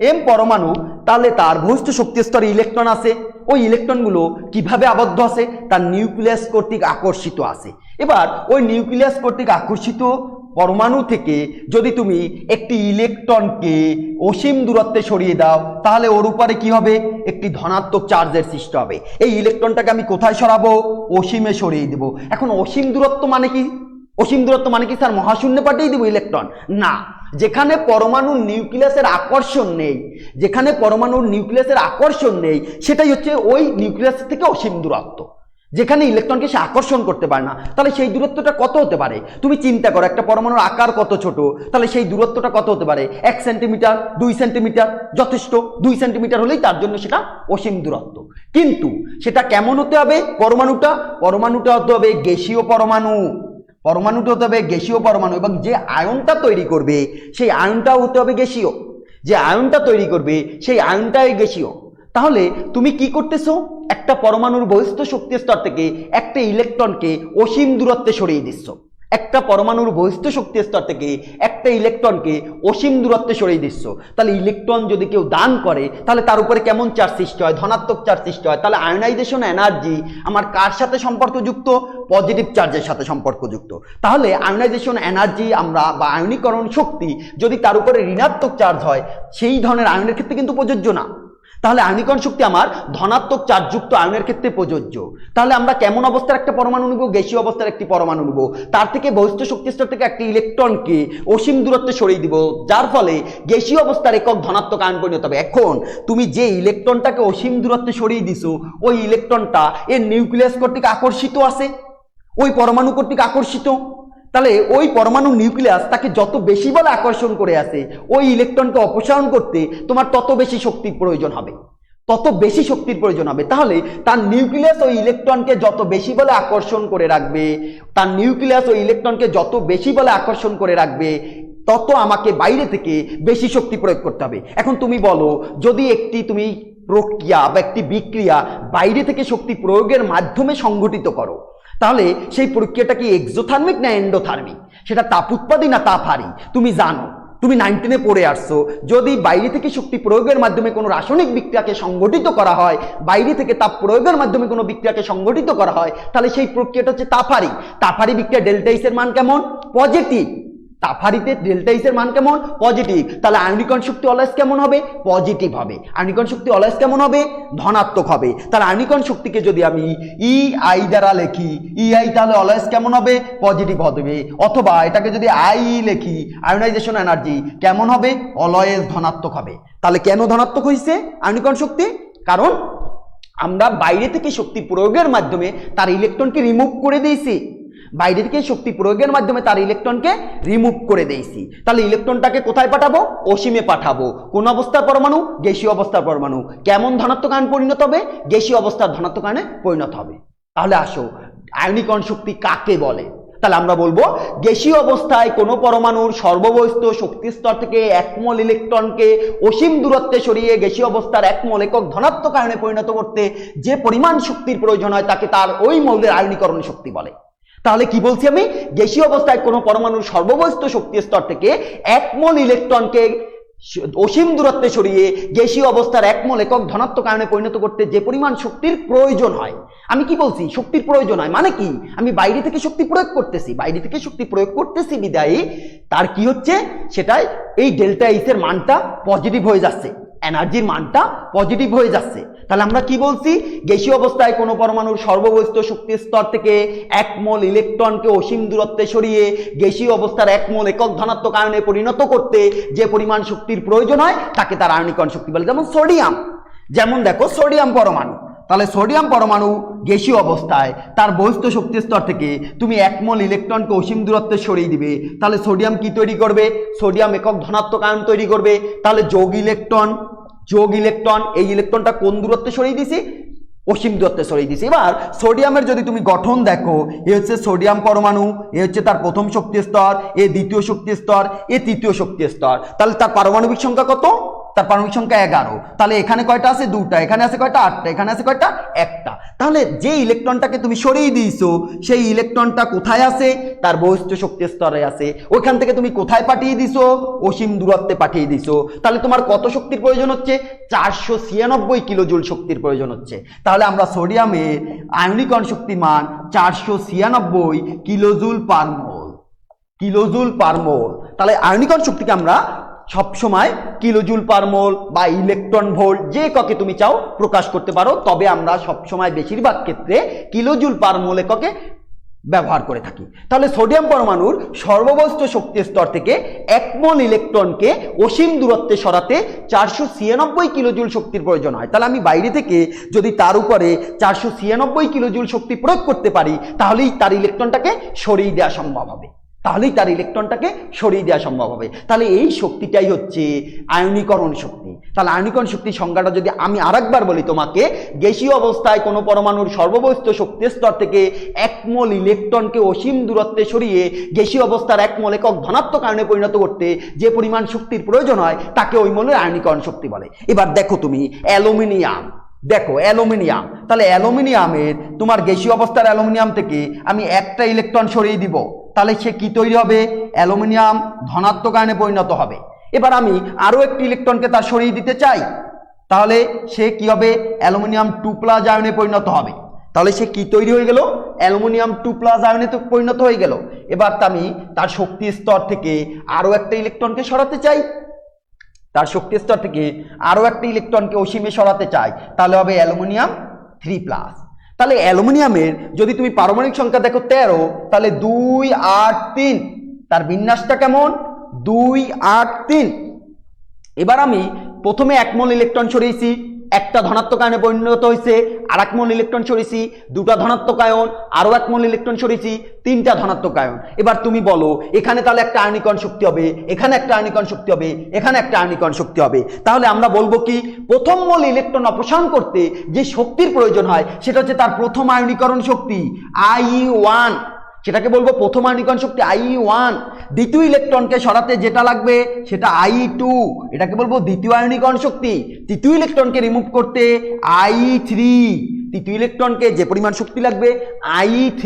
এম পরমাণু, তাহলে তার বহিস্থ শক্তি স্তরে ইলেকট্রন আছে। ওই ইলেকট্রনগুলো কিভাবে আবদ্ধ আছে? তার নিউক্লিয়াস কর্তৃক আকর্ষিত আছে। এবার ওই নিউক্লিয়াস কর্তৃক আকর্ষিত পরমাণু থেকে যদি তুমি একটি ইলেকট্রনকে অসীম দূরত্বে সরিয়ে দাও, তাহলে ওর উপরে কি হবে? একটি ধনাত্মক চার্জের সৃষ্টি হবে। এই ইলেকট্রনটাকে আমি কোথায় সরাবো? অসীমে সরিয়ে দেব। এখন অসীম দূরত্ব মানে কি? অসীম দূরত্ব মানে কি স্যার মহাশূন্যে পাঠিয়ে দিব ইলেকট্রন? না, যেখানে পরমাণুর নিউক্লিয়াসের আকর্ষণ নেই, যেখানে পরমাণুর নিউক্লিয়াসের আকর্ষণ নেই সেটাই হচ্ছে ওই নিউক্লিয়াস থেকে অসীম দূরত্ব, যেখানে ইলেকট্রনকে সে আকর্ষণ করতে পারে না। তাহলে সেই দূরত্বটা কত হতে পারে? তুমি চিন্তা করো, একটা পরমাণুর আকার কত ছোট, তাহলে সেই দূরত্বটা কত হতে পারে? 1 সেন্টিমিটার, 2 সেন্টিমিটার যথেষ্ট। 2 সেন্টিমিটার হলেই তার জন্য সেটা অসীম দূরত্ব। কিন্তু সেটা কেমন হতে হবে? পরমাণুটা হতে হবে গ্যাসীয় পরমাণু, পরমাণুটা হতে হবে গ্যাসীয় পরমাণু, এবং যে আয়নটা তৈরি করবে সেই আয়নটাও হতে হবে গ্যাসীয়, যে আয়নটা তৈরি করবে সেই আয়নটাই গ্যাসীয়। তাহলে তুমি কি করতেছো? একটা পরমাণুর বহিস্থ শক্তি স্তর থেকে একটা ইলেকট্রনকে অসীম দূরত্বে সরিয়ে দিচ্ছ। একটা পরমাণুর বহিস্থ শক্তি স্তর থেকে একটা ইলেকট্রনকে অসীম দূরত্বে সরিয়ে দিচ্ছ। তাহলে ইলেকট্রন যদি কেউ দান করে তাহলে তার উপরে কেমন চার্জ সৃষ্টি হয়? ধনাত্মক চার্জ সৃষ্টি হয়। তাহলে আয়নাইজেশন এনার্জি আমার কার সাথে সম্পর্কযুক্ত? পজিটিভ চার্জের সাথে সম্পর্কযুক্ত। তাহলে আয়নাইজেশন এনার্জি আমরা বা আয়নীকরণ শক্তি যদি তার উপরে ঋণাত্মক চার্জ হয়, সেই ধরনের আয়নের ক্ষেত্রে কিন্তু প্রযোজ্য না। তাহলে আয়নীকরণ শক্তি আমার ধনাত্মক চার্জযুক্ত আয়নের ক্ষেত্রে প্রযোজ্য। তাহলে আমরা কেমন অবস্থার একটা পরমাণু নিব? গ্যাসীয় অবস্থার একটি পরমাণু নিব, তার থেকে বহিস্থ শক্তি স্তর থেকে একটি ইলেকট্রনকে অসীম দূরত্বে সরিয়ে দিব, যার ফলে গ্যাসীয় অবস্থার একক ধনাত্মক আয়ন পরিণত হবে। এখন তুমি যে ইলেকট্রনটাকে অসীম দূরত্বে সরিয়ে দিছো, ওই ইলেকট্রনটা এর নিউক্লিয়াস কর্তৃক আকর্ষিত আছে, ওই পরমাণু কর্তৃক আকর্ষিত। তাহলে ওই পরমাণুর নিউক্লিয়াস তাকে যত বেশি বলে আকর্ষণ করে আছে, ওই ইলেকট্রনকে অপসারণ করতে তোমার তত বেশি শক্তির প্রয়োজন হবে, তত বেশি শক্তির প্রয়োজন হবে। তাহলে তার নিউক্লিয়াস ওই ইলেকট্রনকে যত বেশি বলে আকর্ষণ করে রাখবে, তার নিউক্লিয়াস ওই ইলেকট্রনকে যত বেশি বলে আকর্ষণ করে রাখবে, তত আমাকে বাইরে থেকে বেশি শক্তি প্রয়োগ করতে হবে। এখন তুমি বলো, যদি একটি তুমি প্রক্রিয়া বা একটি বিক্রিয়া বাইরে থেকে শক্তি প্রয়োগের মাধ্যমে সংঘটিত করো, তাহলে সেই প্রক্রিয়াটা কি এক্সোথার্মিক না এন্ডোথার্মিক? সেটা তাপ উৎপাদী না তাপহারী? তুমি জানো, তুমি 19-এ পড়ে আসছো, যদি বাইরে থেকে শক্তি প্রয়োগের মাধ্যমে কোনো রাসায়নিক বিক্রিয়াকে সংগঠিত করা হয়, বাইরে থেকে তাপ প্রয়োগের মাধ্যমে কোনো বিক্রিয়াকে সংগঠিত করা হয়, তাহলে সেই প্রক্রিয়াটা হচ্ছে তাপহারী। তাপহারী বিক্রিয়া ডেল্টা এইচ এর মান কেমন? পজিটিভ। তাফারিতে ডেল্টা এইচ এর মান কেমন? পজিটিভ। তাহলে আয়নীকরণ শক্তি অলওয়েজ কেমন হবে? পজিটিভ হবে। আয়নীকরণ শক্তি অলওয়েজ কেমন হবে? ধনাত্মক হবে। তাহলে আয়নীকরণ শক্তিকে যদি আমি ই আই দ্বারা লিখি, ই আই তাহলে অলওয়েজ কেমন হবে? পজিটিভ হবে। অথবা এটাকে যদি আই লিখি, আয়োনাইজেশন এনার্জি কেমন হবে? অলওয়েজ ধনাত্মক হবে। তাহলে কেন ধনাত্মক হয়েছে আয়নীকরণ শক্তি? কারণ আমরা বাইরে থেকে শক্তি প্রয়োগের মাধ্যমে তার ইলেকট্রনকে রিমুভ করে দিয়েছি। বাইরে থেকে শক্তি প্রয়োগের মাধ্যমে তার ইলেকট্রনকে রিমুভ করে দিয়েছি। তাহলে ইলেকট্রনটাকে কোথায় পাঠাবো? অসীমে পাঠাবো। কোন অবস্থার পরমাণু? গ্যাসীয় অবস্থার পরমাণু। কেমন ধনাত্মক আয়ন পরিণত হবে? গ্যাসীয় অবস্থার ধনাত্মক আয়নে পরিণত হবে। তাহলে আসো আয়নীকরণ শক্তি কাকে বলে? তাহলে আমরা বলবো গ্যাসীয় অবস্থায় কোনো পরমাণুর সর্ববহিস্থ শক্তি স্তর থেকে 1 মোল ইলেকট্রনকে অসীম দূরত্বে সরিয়ে গ্যাসীয় অবস্থার 1 মোল একক ধনাত্মক আয়নে পরিণত করতে যে পরিমাণ শক্তির প্রয়োজন হয় তাকে তার ওই মৌলের আয়নীকরণ শক্তি বলে। তাহলে কি বলছি আমি? গ্যাসীয় অবস্থায় কোনো পরমাণুর সর্ববহিস্থ শক্তি স্তর থেকে 1 মোল ইলেকট্রনকে অসীম দূরত্বে সরিয়ে গ্যাসীয় অবস্থার 1 মোল একক ধনাত্মক আয়নে পরিণত করতে যে পরিমাণ শক্তির প্রয়োজন হয়। আমি কি বলছি? শক্তির প্রয়োজন হয় মানে কি? আমি বাইরে থেকে শক্তি প্রয়োগ করতেছি, বাইরে থেকে শক্তি প্রয়োগ করতেছি বিদায়ী তার কি হচ্ছে? সেটাই এই ডেল্টা এইচ এর মানটা পজিটিভ হয়ে যাচ্ছে, এনার্জির মানটা পজিটিভ হয়ে যাচ্ছে। তাহলে আমরা কি বলছি? গ্যাসীয় অবস্থায় কোনো পরমাণুর সর্ববহিস্থ শক্তি স্তর থেকে 1 মোল ইলেকট্রনকে অসীম দূরত্বে সরিয়ে গ্যাসীয় অবস্থার 1 মোল একক ধনাত্মক আয়নে পরিণত করতে যে পরিমাণ শক্তির প্রয়োজন হয় তাকে তার আয়নীকরণ শক্তি বলে। যেমন সোডিয়াম, যেমন দেখো সোডিয়াম পরমাণু, তাহলে সোডিয়াম পরমাণু গ্যাসীয় অবস্থায় তার বহিস্থ শক্তি স্তর থেকে তুমি 1 মোল ইলেকট্রনকে অসীম দূরত্বে সরিয়ে দিবে, তাহলে সোডিয়াম কি তৈরি করবে? সোডিয়াম একক ধনাত্মক আয়ন তৈরি করবে। তাহলে যোগ ইলেকট্রন এই ইলেকট্রনটা কোন দূরত্বে সরিয়ে দিছি? অসীম দূরত্বে সরিয়ে দিছি। এবার সোডিয়ামের যদি তুমি গঠন দেখো, এ হচ্ছে সোডিয়াম পরমাণু, এ হচ্ছে তার প্রথম শক্তি স্তর, এ দ্বিতীয় শক্তি স্তর, এ তৃতীয় শক্তি স্তর। তাহলে তার পারমাণবিক সংখ্যা কত? তার পারমাণবিক সংখ্যা 11। তাহলে এখানে কয়টা আছে? 2টা। এখানে আছে কয়টা? 8টা। এখানে আছে কয়টা? 1টা। তাহলে যে ইলেকট্রনটাকে তুমি সরিয়ে দিয়েছো সেই ইলেকট্রনটা কোথায় আছে? তার বহিস্থ শক্তি স্তরে আছে। ওইখান থেকে তুমি কোথায় পাঠিয়ে দিছো? অসীম দূরত্বে পাঠিয়ে দিছো। তাহলে তোমার কত শক্তির প্রয়োজন হচ্ছে? 496 কিলোজুল শক্তির প্রয়োজন হচ্ছে। তাহলে আমরা সোডিয়ামের আয়নীকরণ শক্তির মান 496 কিলোজুল পার মোল, কিলোজুল পার মোল। তাহলে আয়নীকরণ শক্তিকে আমরা সবসময় কিলোজুল পার মোল বা ইলেকট্রন ভোল্ট যে এককে তুমি চাও প্রকাশ করতে পারো, তবে আমরা সবসময় বেশিরভাগ ক্ষেত্রে কিলোজুল পার মোল এককে ব্যবহার করে থাকি। তাহলে সোডিয়াম পরমাণুর সর্ববহিস্থ শক্তি স্তর থেকে 1 মোল ইলেকট্রনকে অসীম দূরত্বে সরাতে 496 কিলোজুল শক্তির প্রয়োজন হয়। তাহলে আমি বাইরে থেকে যদি তার উপরে 496 কিলোজুল শক্তি প্রয়োগ করতে পারি তাহলেই তার ইলেকট্রনটাকে সরিয়ে দেওয়া সম্ভব হবে, তাহলে এই শক্তিটাই হচ্ছে আয়নীকরণ শক্তি। তাহলে আয়নীকরণ শক্তির সংজ্ঞাটা যদি আমি আরেকবার বলি তোমাকে, গ্যাসীয় অবস্থায় কোনো পরমাণুর সর্ববহিস্থ শক্তি স্তর থেকে 1 মোল ইলেকট্রনকে অসীম দূরত্বে সরিয়ে গ্যাসীয় অবস্থার 1 মোল একক ধনাত্মক আয়নে পরিণত করতে যে পরিমাণ শক্তির প্রয়োজন হয় তাকে ওই মোলের আয়নীকরণ শক্তি বলে। এবার দেখো তুমি অ্যালুমিনিয়াম, তাহলে অ্যালুমিনিয়ামের তোমার গ্যাসীয় অবস্থার অ্যালুমিনিয়াম থেকে আমি একটা ইলেকট্রন সরিয়ে দিব, তাহলে সে কি তৈরি হবে? অ্যালুমিনিয়াম ধনাত্মক আয়নে পরিণত হবে। এবার আমি আরো একটি ইলেকট্রনকে তার সরিয়ে দিতে চাই, তাহলে সে কি হবে? অ্যালুমিনিয়াম 2+ আয়নে পরিণত হবে। তাহলে সে কি তৈরি হয়ে গেল? অ্যালুমিনিয়াম 2+ আয়নে তো পরিণত হয়ে গেল। এবার আমি তার শক্তি স্তর থেকে আরো একটা ইলেকট্রনকে সরাতে চাই, তার শক্তি স্তর থেকে আরো একটা ইলেকট্রনকে অসীমে সরাতে চাই, তাহলে হবে অ্যালুমিনিয়াম 3+। তাহলে অ্যালুমিনিয়ামের যদি তুমি পারমাণবিক সংখ্যা দেখো 13, তাহলে 2, 8, 3, তার বিন্যাসটা কেমন? 2, 8, 3। এবার আমি প্রথমে 1 মোল ইলেকট্রন সরিয়েছি, একটা ধনাত্মক আয়নে পরিণত হয়েছে, আর 1 মোল ইলেকট্রন সরিয়েছি, 2টা ধনাত্মক আয়ন, আরো 1 মোল ইলেকট্রন সরিয়েছি, 3টা ধনাত্মক আয়ন। এবার তুমি বলো এখানে তাহলে একটা আয়নীকরণ শক্তি হবে, এখানে একটা আয়নীকরণ শক্তি হবে, এখানে একটা আয়নীকরণ শক্তি হবে। তাহলে আমরা বলবো কি? প্রথম মোল ইলেকট্রন অপসারণ করতে যে শক্তির প্রয়োজন হয় সেটা হচ্ছে তার প্রথম আয়নীকরণ শক্তি IE1, সেটাকে বলবো প্রথম আয়নীকরণ শক্তি IE1। দ্বিতীয় ইলেকট্রনকে সরাতে যেটা লাগবে সেটা IE2, এটাকে বলবো দ্বিতীয় আয়নীকরণ শক্তি। তৃতীয় ইলেকট্রনকে রিমুভ করতে IE3, তৃতীয় ইলেকট্রনকে যে পরিমাণ শক্তি লাগবে IE3।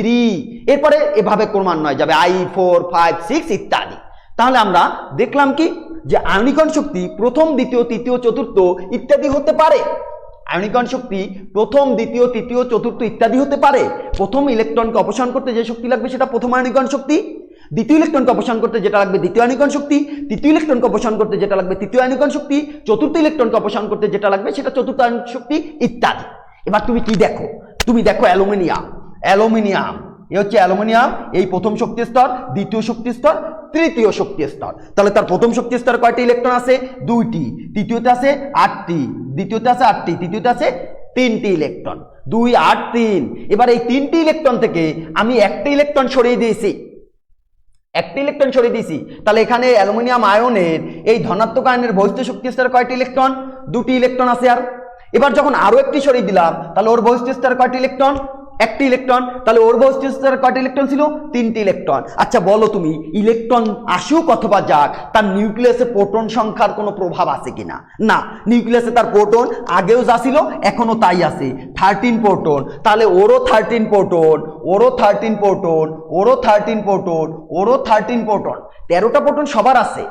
এরপরে এভাবে ক্রমান্বয়ে যাবে IE4, 5, 6 ইত্যাদি। তাহলে আমরা দেখলাম কি যে আয়নীকরণ শক্তি প্রথম, দ্বিতীয়, তৃতীয়, চতুর্থ ইত্যাদি হতে পারে। আয়নীকরণ শক্তি প্রথম, দ্বিতীয়, তৃতীয়, চতুর্থ ইত্যাদি হতে পারে। প্রথম ইলেকট্রনকে অপসারণ করতে যে শক্তি লাগবে সেটা প্রথম আয়নীকরণ শক্তি। দ্বিতীয় ইলেকট্রনকে অপসারণ করতে যেটা লাগবে দ্বিতীয় আয়নীকরণ শক্তি, তৃতীয় ইলেকট্রনকে অপসারণ করতে যেটা লাগবে তৃতীয় আয়নীকরণ শক্তি, চতুর্থ ইলেকট্রনকে অপসারণ করতে যেটা লাগবে সেটা চতুর্থ আয়নীকরণ শক্তি ইত্যাদি। এবার তুমি কি দেখো, তুমি দেখো অ্যালুমিনিয়াম এ হচ্ছে অ্যালুমিনিয়াম, এই প্রথম শক্তি স্তর, দ্বিতীয় শক্তি স্তর, তৃতীয় শক্তি স্তর। তাহলে তার প্রথম শক্তি স্তরে কয়টি ইলেকট্রন আছে? 2টি, তৃতীয়তে আছে 8টি, দ্বিতীয়তে আছে 8টি, তৃতীয়তে আছে 3টি ইলেকট্রন, 2 8 3। এবার এই 3টি ইলেকট্রন থেকে আমি একটা ইলেকট্রন সরিয়ে দিয়েছি, তাহলে এখানে অ্যালুমিনিয়াম আয়নের এই ধনাত্মক আয়নের বহিস্থ শক্তি স্তরে কয়টি ইলেকট্রন? 2টি ইলেকট্রন আছে। আর এবার যখন আরো একটি সরিয়ে দিলাম তাহলে ওর বহিস্থ স্তরে কয়টি ইলেকট্রন? 1টি ইলেকট্রন। তাহলে ওর বহিস্থ স্তরে কয়টি ইলেকট্রন ছিল? 3টি ইলেকট্রন। আচ্ছা বলো তুমি, ইলেকট্রন আসুক অথবা যাক, তার নিউক্লিয়াসে প্রোটন সংখ্যার কোনো প্রভাব আছে কিনা? না, নিউক্লিয়াসে তার প্রোটন আগেও যা ছিল এখনো তাই আছে, 13 প্রোটন। তাহলে ওরও 13 প্রোটন, ওরও 13 প্রোটন, ওরও 13 প্রোটন, ওরও 13 প্রোটন, 13টা প্রোটন সবার আছে।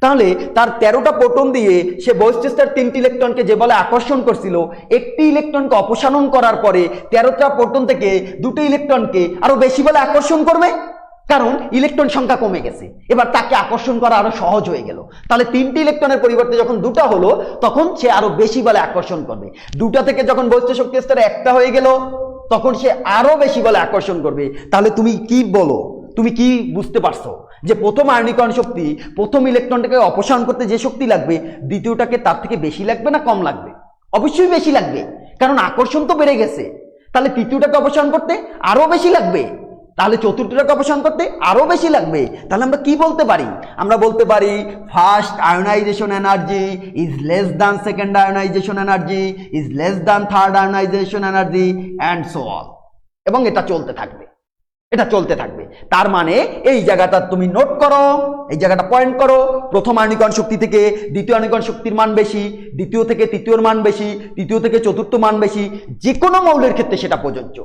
তাহলে তার 13টা প্রোটন দিয়ে সে বহিস্থ স্তরের 3টি ইলেকট্রনকে যে বলে আকর্ষণ করছিল, একটি ইলেকট্রনকে অপসারণ করার পরে 13টা প্রোটন থেকে 2টি ইলেকট্রনকে আরো বেশি বলে আকর্ষণ করবে, কারণ ইলেকট্রন সংখ্যা কমে গেছে। এবার তাকে আকর্ষণ করা আরো সহজ হয়ে গেল। তাহলে 3টি ইলেকট্রনের পরিবর্তে যখন 2টা হলো তখন সে আরো বেশি বলে আকর্ষণ করবে। 2টা থেকে যখন বহিস্থ শক্তি স্তরে 1টা হয়ে গেল তখন সে আরো বেশি বলে আকর্ষণ করবে। তাহলে তুমি কি বলো, তুমি কি বুঝতে পারছো যে প্রথম আয়নীকরণ শক্তি, প্রথম ইলেকট্রনটাকে অপসারণ করতে যে শক্তি লাগবে, দ্বিতীয়টাকে তার থেকে বেশি লাগবে না কম লাগবে? অবশ্যই বেশি লাগবে, কারণ আকর্ষণ তো বেড়ে গেছে। তাহলে তৃতীয়টাকে অপসারণ করতে আরো বেশি লাগবে, তাহলে চতুর্থটাকে অপসারণ করতে আরো বেশি লাগবে। তাহলে আমরা কি বলতে পারি? আমরা বলতে পারি first ionisation energy is less than second ionisation energy, is less than third ionisation energy and so on. এবং এটা চলতে থাকবে, এটা চলতে থাকবে। তার মানে এই জায়গাটা তুমি নোট করো, এই জায়গাটা পয়েন্ট করো। প্রথম আয়নীকরণ শক্তি থেকে দ্বিতীয় আয়নীকরণ শক্তির মান বেশি, দ্বিতীয় থেকে তৃতীয়র মান বেশি, তৃতীয় থেকে চতুর্থ মান বেশি। যে কোনো মৌলের ক্ষেত্রে সেটা প্রযোজ্য,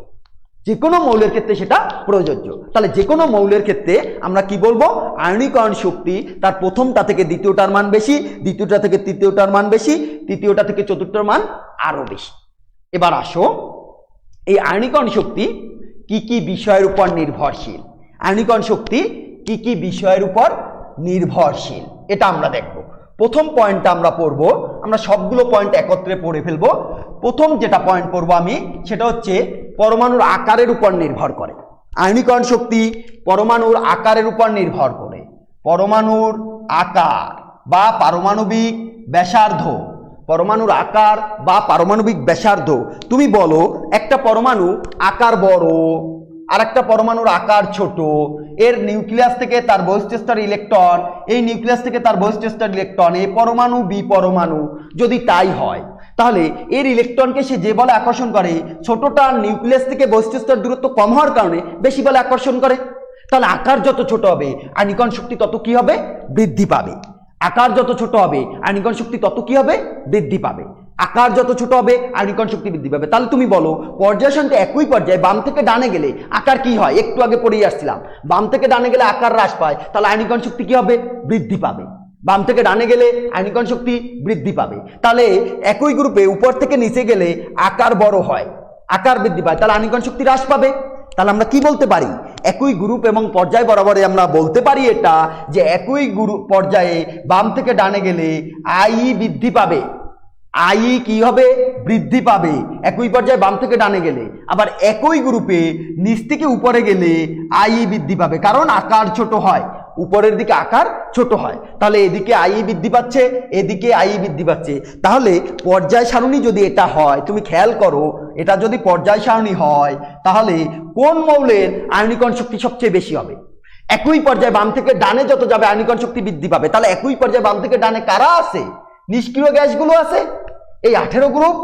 যে কোনো মৌলের ক্ষেত্রে সেটা প্রযোজ্য। তাহলে যে কোনো মৌলের ক্ষেত্রে আমরা কি বলবো? আয়নীকরণ শক্তি তার প্রথমটা থেকে দ্বিতীয়টার মান বেশি, দ্বিতীয়টা থেকে তৃতীয়টার মান বেশি, তৃতীয়টা থেকে চতুর্থটার মান আরো বেশি। এবার আসো, এই আয়নীকরণ শক্তি কি কি বিষয়ের উপর নির্ভরশীল? আয়নীকরণ শক্তি কি কি বিষয়ের উপর নির্ভরশীল এটা আমরা দেখব। প্রথম পয়েন্টটা আমরা পড়বো, আমরা সবগুলো পয়েন্ট একত্রে পড়ে ফেলবো। প্রথম যেটা পয়েন্ট পড়বো আমি, সেটা হচ্ছে পরমাণুর আকারের উপর নির্ভর করে। আয়নীকরণ শক্তি পরমাণুর আকারের উপর নির্ভর করে। পরমাণুর আকার বা পারমাণবিক ব্যাসার্ধ, পরমাণুর আকার বা পারমাণবিক ব্যাসার্ধ। তুমি বলো একটা পরমাণু আকার বড় আর একটা পরমাণুর আকার ছোট, এর নিউক্লিয়াস থেকে তার বহিস্থ স্তরের ইলেকট্রন, এই নিউক্লিয়াস থেকে তার বহিস্থ স্তরের ইলেকট্রন, এ পরমাণু বি পরমাণু, যদি তাই হয় তাহলে এর ইলেকট্রনকে সে যে বলে আকর্ষণ করে, ছোটটা নিউক্লিয়াস থেকে বহিস্থ স্তর দূরত্ব কম হওয়ার কারণে বেশি বলে আকর্ষণ করে। তাহলে আকার যত ছোট হবে আয়নীকরণ শক্তি তত কি হবে? বৃদ্ধি পাবে। আকার যত ছোট হবে আয়নীকরণ শক্তি তত কি হবে? বৃদ্ধি পাবে। আকার যত ছোট হবে আয়নীকরণ শক্তি বৃদ্ধি পাবে। তাহলে তুমি বলো পর্যায় সারণীতে একই পর্যায়ে বাম থেকে ডানে গেলে আকার কি হয়? একটু আগে পড়েই আসছিলাম, বাম থেকে ডানে গেলে আকার হ্রাস পায়, তাহলে আয়নীকরণ শক্তি কি হবে? বৃদ্ধি পাবে। বাম থেকে ডানে গেলে আয়নীকরণ শক্তি বৃদ্ধি পাবে। তাহলে একই গ্রুপে উপর থেকে নিচে গেলে আকার বড় হয়, আকার বৃদ্ধি পায়, তাহলে আয়নীকরণ শক্তি হ্রাস পাবে। তাহলে আমরা কি বলতে পারি? একই গ্রুপ এবং পর্যায় বরাবরে আমরা বলতে পারি এটা, যে একই গ্রুপ পর্যায়ে বাম থেকে ডানে গেলে আই বৃদ্ধি পাবে, আই কি হবে? বৃদ্ধি পাবে একই পর্যায়ে বাম থেকে ডানে গেলে। আবার একই গ্রুপে নিচ থেকে উপরে গেলে আই বৃদ্ধি পাবে, কারণ আকার ছোট হয়, উপরের দিকে আকার ছোট হয়। তাহলে এদিকে আই বৃদ্ধি পাচ্ছে, এদিকে আই বৃদ্ধি পাচ্ছে। তাহলে পর্যায় সারণী যদি এটা হয়, তুমি খেয়াল করো, এটা যদি পর্যায় সারণী হয় তাহলে কোন মৌলের আয়নীকরণ শক্তি সবচেয়ে বেশি হবে? একই পর্যায়ে বাম থেকে ডানে যত যাবে আয়নীকরণ শক্তি বৃদ্ধি পাবে। তাহলে একই পর্যায়ে বাম থেকে ডানে কারা আছে? নিষ্ক্রিয় গ্যাসগুলো আছে, এই 18 গ্রুপ।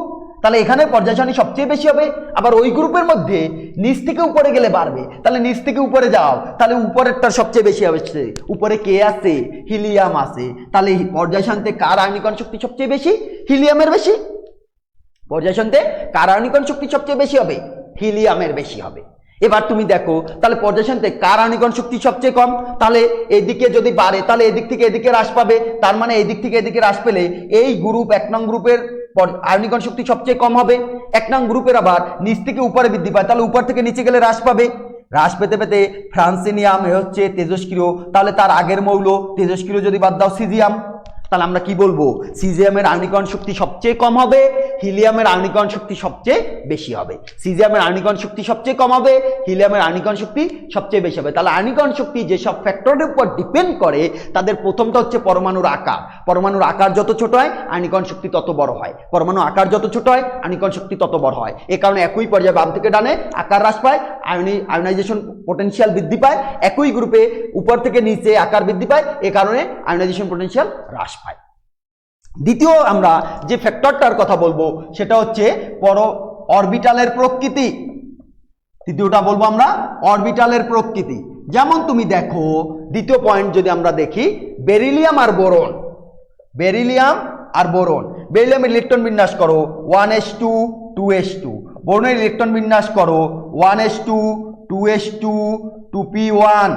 তাহলে এখানে পর্যায় সারণী সবচেয়ে বেশি হবে। আবার ওই গ্রুপের মধ্যে নিচ থেকে উপরে গেলে বাড়বে, তাহলে নিচ থেকে উপরে যাও, তাহলে উপরেরটার সবচেয়ে বেশি হবে। উপরে কে আছে? হিলিয়াম আছে। তাহলে পর্যায় সারণীতে কার আয়নীকরণ শক্তি সবচেয়ে বেশি? হিলিয়ামের বেশি। পর্যায় সারণীতে কার আয়নীকরণ শক্তি সবচেয়ে বেশি হবে? হিলিয়ামের বেশি হবে। এবার তুমি দেখো তাহলে পর্যায় সারণীতে কার আয়নীকরণ শক্তি সবচেয়ে কম? তাহলে এদিকে যদি বাড়ে তাহলে এদিক থেকে এদিকে হ্রাস পাবে, তার মানে এদিক থেকে এদিকে হ্রাস পেলে এই গ্রুপ 1 নং গ্রুপের আয়নীকরণ শক্তি সবচেয়ে কম হবে। 1 নং গ্রুপের আবার নিচ থেকে উপরে বৃদ্ধি পায়, তাহলে উপর থেকে নিচে গেলে হ্রাস পাবে। হ্রাস পেতে পেতে ফ্রান্সিনিয়াম হচ্ছে তেজস্ক্রিয়, তাহলে তার আগের মৌল তেজস্ক্রিয় যদি বাদ দাও সিজিয়াম, তাহলে আমরা কি বলবো? সিজিয়ামের আয়নীকরণ শক্তি সবচেয়ে কম হবে, হিলিয়ামের আয়নীকরণ শক্তি সবচেয়ে বেশি হবে। সিজিয়ামের আয়নীকরণ শক্তি সবচেয়ে কম হবে, হিলিয়ামের আয়নীকরণ শক্তি সবচেয়ে বেশি হবে। তাহলে আয়নীকরণ শক্তি যেসব ফ্যাক্টরের উপর ডিপেন্ড করে তাদের প্রথমটা হচ্ছে পরমাণুর আকার। পরমাণুর আকার যত ছোট হয় আয়নীকরণ শক্তি তত বড় হয়, পরমাণু আকার যত ছোট হয় আয়নীকরণ শক্তি তত বড় হয়। এই কারণে একই পর্যায়ে বাম থেকে ডানে আকার হ্রাস পায়, আয়নাইজেশন পটেনশিয়াল বৃদ্ধি পায়, একই গ্রুপে উপর থেকে নিচে আকার বৃদ্ধি পায়, এ কারণে আয়নাইজেশন পটেনশিয়াল হ্রাস পায়। দ্বিতীয় আমরা যে ফ্যাক্টরটার কথা বলবো সেটা হচ্ছে অরবিটালের প্রকৃতি। তৃতীয়টা বলবো আমরা অরবিটালের প্রকৃতি। যেমন তুমি দেখো দ্বিতীয় পয়েন্ট যদি আমরা দেখি বেরিলিয়াম আর বোরন, বেরিলিয়াম আর বোরন, বেরিলিয়ামের ইলেকট্রন বিন্যাস করো 1s2 2s2, বোরনের ইলেকট্রন বিন্যাস করো 1s2 2s2 2p1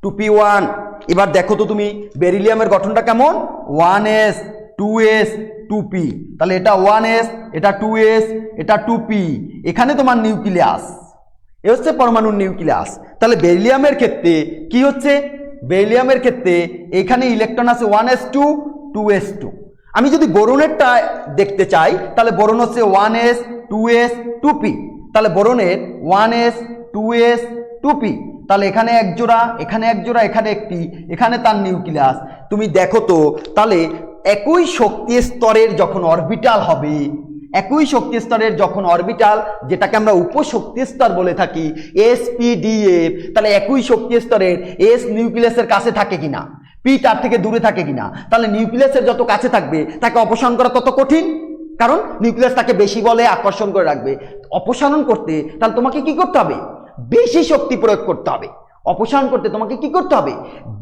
2p1। এবার দেখো তো তুমি বেরিলিয়ামের গঠনটা কেমন, 1s 2s 2p, তাহলে এটা 1s এটা 2s এটা 2p, এখানে তোমার নিউক্লিয়াস, এ হচ্ছে পরমাণুর নিউক্লিয়াস। তাহলে বেরিলিয়ামের ক্ষেত্রে কি হচ্ছে, বেরিলিয়ামের ক্ষেত্রে এখানে ইলেকট্রন আছে 1s2 2s2। আমি যদি বোরনেরটা দেখতে চাই তাহলে বোরন হচ্ছে 1s 2s 2p, তাহলে বোরনের 1s 2s 2p, তাহলে এখানে এক জোড়া এখানে এক জোড়া এখানে একটি, এখানে তার নিউক্লিয়াস। তুমি দেখো তো তাহলে একই শক্তি স্তরের যখন অরবিটাল হবে, একই শক্তি স্তরের যখন অরবিটাল, যেটাকে আমরা উপশক্তি স্তর বলে থাকি sp-df, তাহলে একই শক্তি স্তরের s নিউক্লিয়াসের কাছে থাকে কিনা, p তার থেকে দূরে থাকে কিনা, তাহলে নিউক্লিয়াসের যত কাছে থাকবে তাকে অপসারণ করা তত কঠিন, কারণ নিউক্লিয়াস তাকে বেশি বলে আকর্ষণ করে রাখবে। অপসারণ করতে তাহলে তোমাকে কি করতে হবে, বেশি শক্তি প্রয়োগ করতে হবে। অপসারণ করতে তোমাকে কি করতে হবে,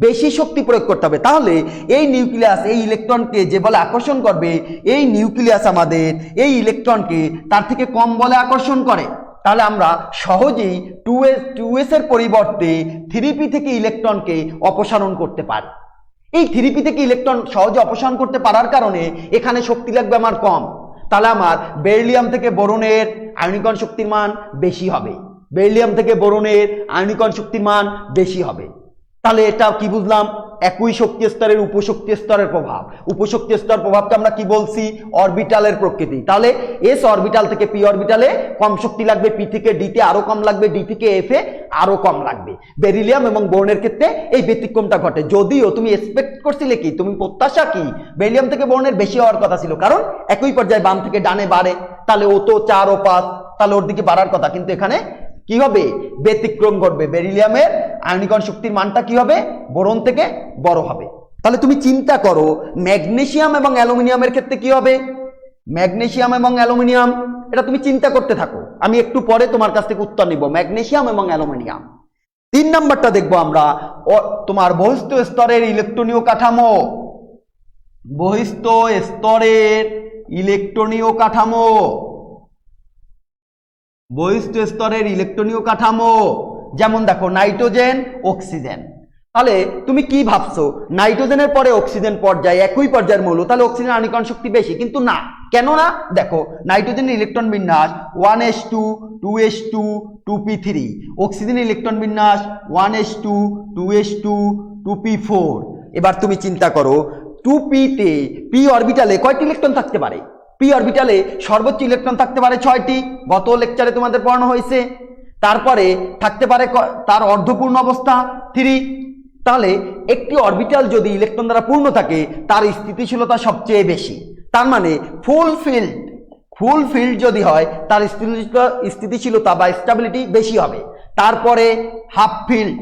বেশি শক্তি প্রয়োগ করতে হবে। তাহলে এই নিউক্লিয়াস এই ইলেকট্রনকে যে বলে আকর্ষণ করবে, এই নিউক্লিয়াস আমাদের এই ইলেকট্রনকে তার থেকে কম বলে আকর্ষণ করে। তাহলে আমরা সহজেই 2s এর পরিবর্তে 3p থেকে ইলেকট্রনকে অপসারণ করতে পারি। এই 3p থেকে ইলেকট্রন সহজে অপসারণ করতে পারার কারণে এখানে শক্তি লাগবে আমার কম, তাহলে আমার বেরিলিয়াম থেকে বোরনের আয়নীকরণ শক্তির মান বেশি হবে, বেরিলিয়াম থেকে বোরনের আয়নীকরণ শক্তির মান বেশি হবে। তাহলে এটা কি বুঝলাম, একই শক্তি স্তরের উপশক্তি স্তরের প্রভাব। উপশক্তি স্তর প্রভাবকে আমরা কি বলছি, অরবিটালের প্রকৃতি। তাহলে এস অরবিটাল থেকে পি অরবিটালে কম শক্তি লাগবে, পি থেকে ডি তে আরো কম লাগবে, ডি থেকে এফ এ আরো কম লাগবে। বেরিলিয়াম এবং বোরনের ক্ষেত্রে এই ব্যতিক্রমটা ঘটে। যদিও তুমি এক্সপেক্ট করছিলে কি, তুমি প্রত্যাশা কি, বেরিলিয়াম থেকে বোরনের বেশি হওয়ার কথা ছিল, কারণ একই পর্যায়ে বাম থেকে ডানে বাড়ে, তাহলে ও তো 4 ও 5, তাহলে ওর দিকে বাড়ার কথা, কিন্তু এখানে কি হবে, ব্যতিক্রম ঘটবে। বেরিলিয়ামের আয়নীকরণ শক্তির মানটা কি হবে, বোরন থেকে বড় হবে। তাহলে তুমি চিন্তা করো ম্যাগনেসিয়াম এবং অ্যালুমিনিয়ামের ক্ষেত্রে কি হবে, ম্যাগনেসিয়াম এবং অ্যালুমিনিয়াম, এটা তুমি চিন্তা করতে থাকো, আমি একটু পরে তোমার কাছ থেকে উত্তর নিব। ম্যাগনেসিয়াম এবং অ্যালুমিনিয়াম। 3 নাম্বারটা দেখবো আমরা, তোমার বহিস্থ স্তরের ইলেকট্রনীয় কাঠামো। বহিস্থ স্তরের ইলেকট্রনীয় কাঠামো, বহিস্থ স্তরের ইলেকট্রনীয় কাঠামো। যেমন দেখো নাইট্রোজেন অক্সিজেন, তাহলে তুমি কি ভাবছো নাইট্রোজেনের পরে অক্সিজেন পর্যায়ে একই পর্যায়ের মৌল, তাহলে অক্সিজেনের আয়নীকরণ শক্তি বেশি, কিন্তু না, কেন না, দেখো নাইট্রোজেনের ইলেকট্রন বিন্যাস 1s2 2s2 2p3, অক্সিজেনের ইলেকট্রন বিন্যাস 1s2 2s2 2p4। এবার তুমি চিন্তা করো 2p তে p অরবিটালে কয়টি ইলেকট্রন থাকতে পারে, পি অরবিটালে সর্বোচ্চ ইলেকট্রন থাকতে পারে 6টি, গত লেকচারে তোমাদের পড়ানো হয়েছে। তারপরে থাকতে পারে তার অর্ধপূর্ণ অবস্থা 3। তাহলে একটি অরবিটাল যদি ইলেকট্রন দ্বারা পূর্ণ থাকে তার স্থিতিশীলতা সবচেয়ে বেশি, তার মানে ফুল ফিল্ড যদি হয় তার স্থিতিশীলতা বা স্টেবিলিটি বেশি হবে। তারপরে হাফ ফিল্ড,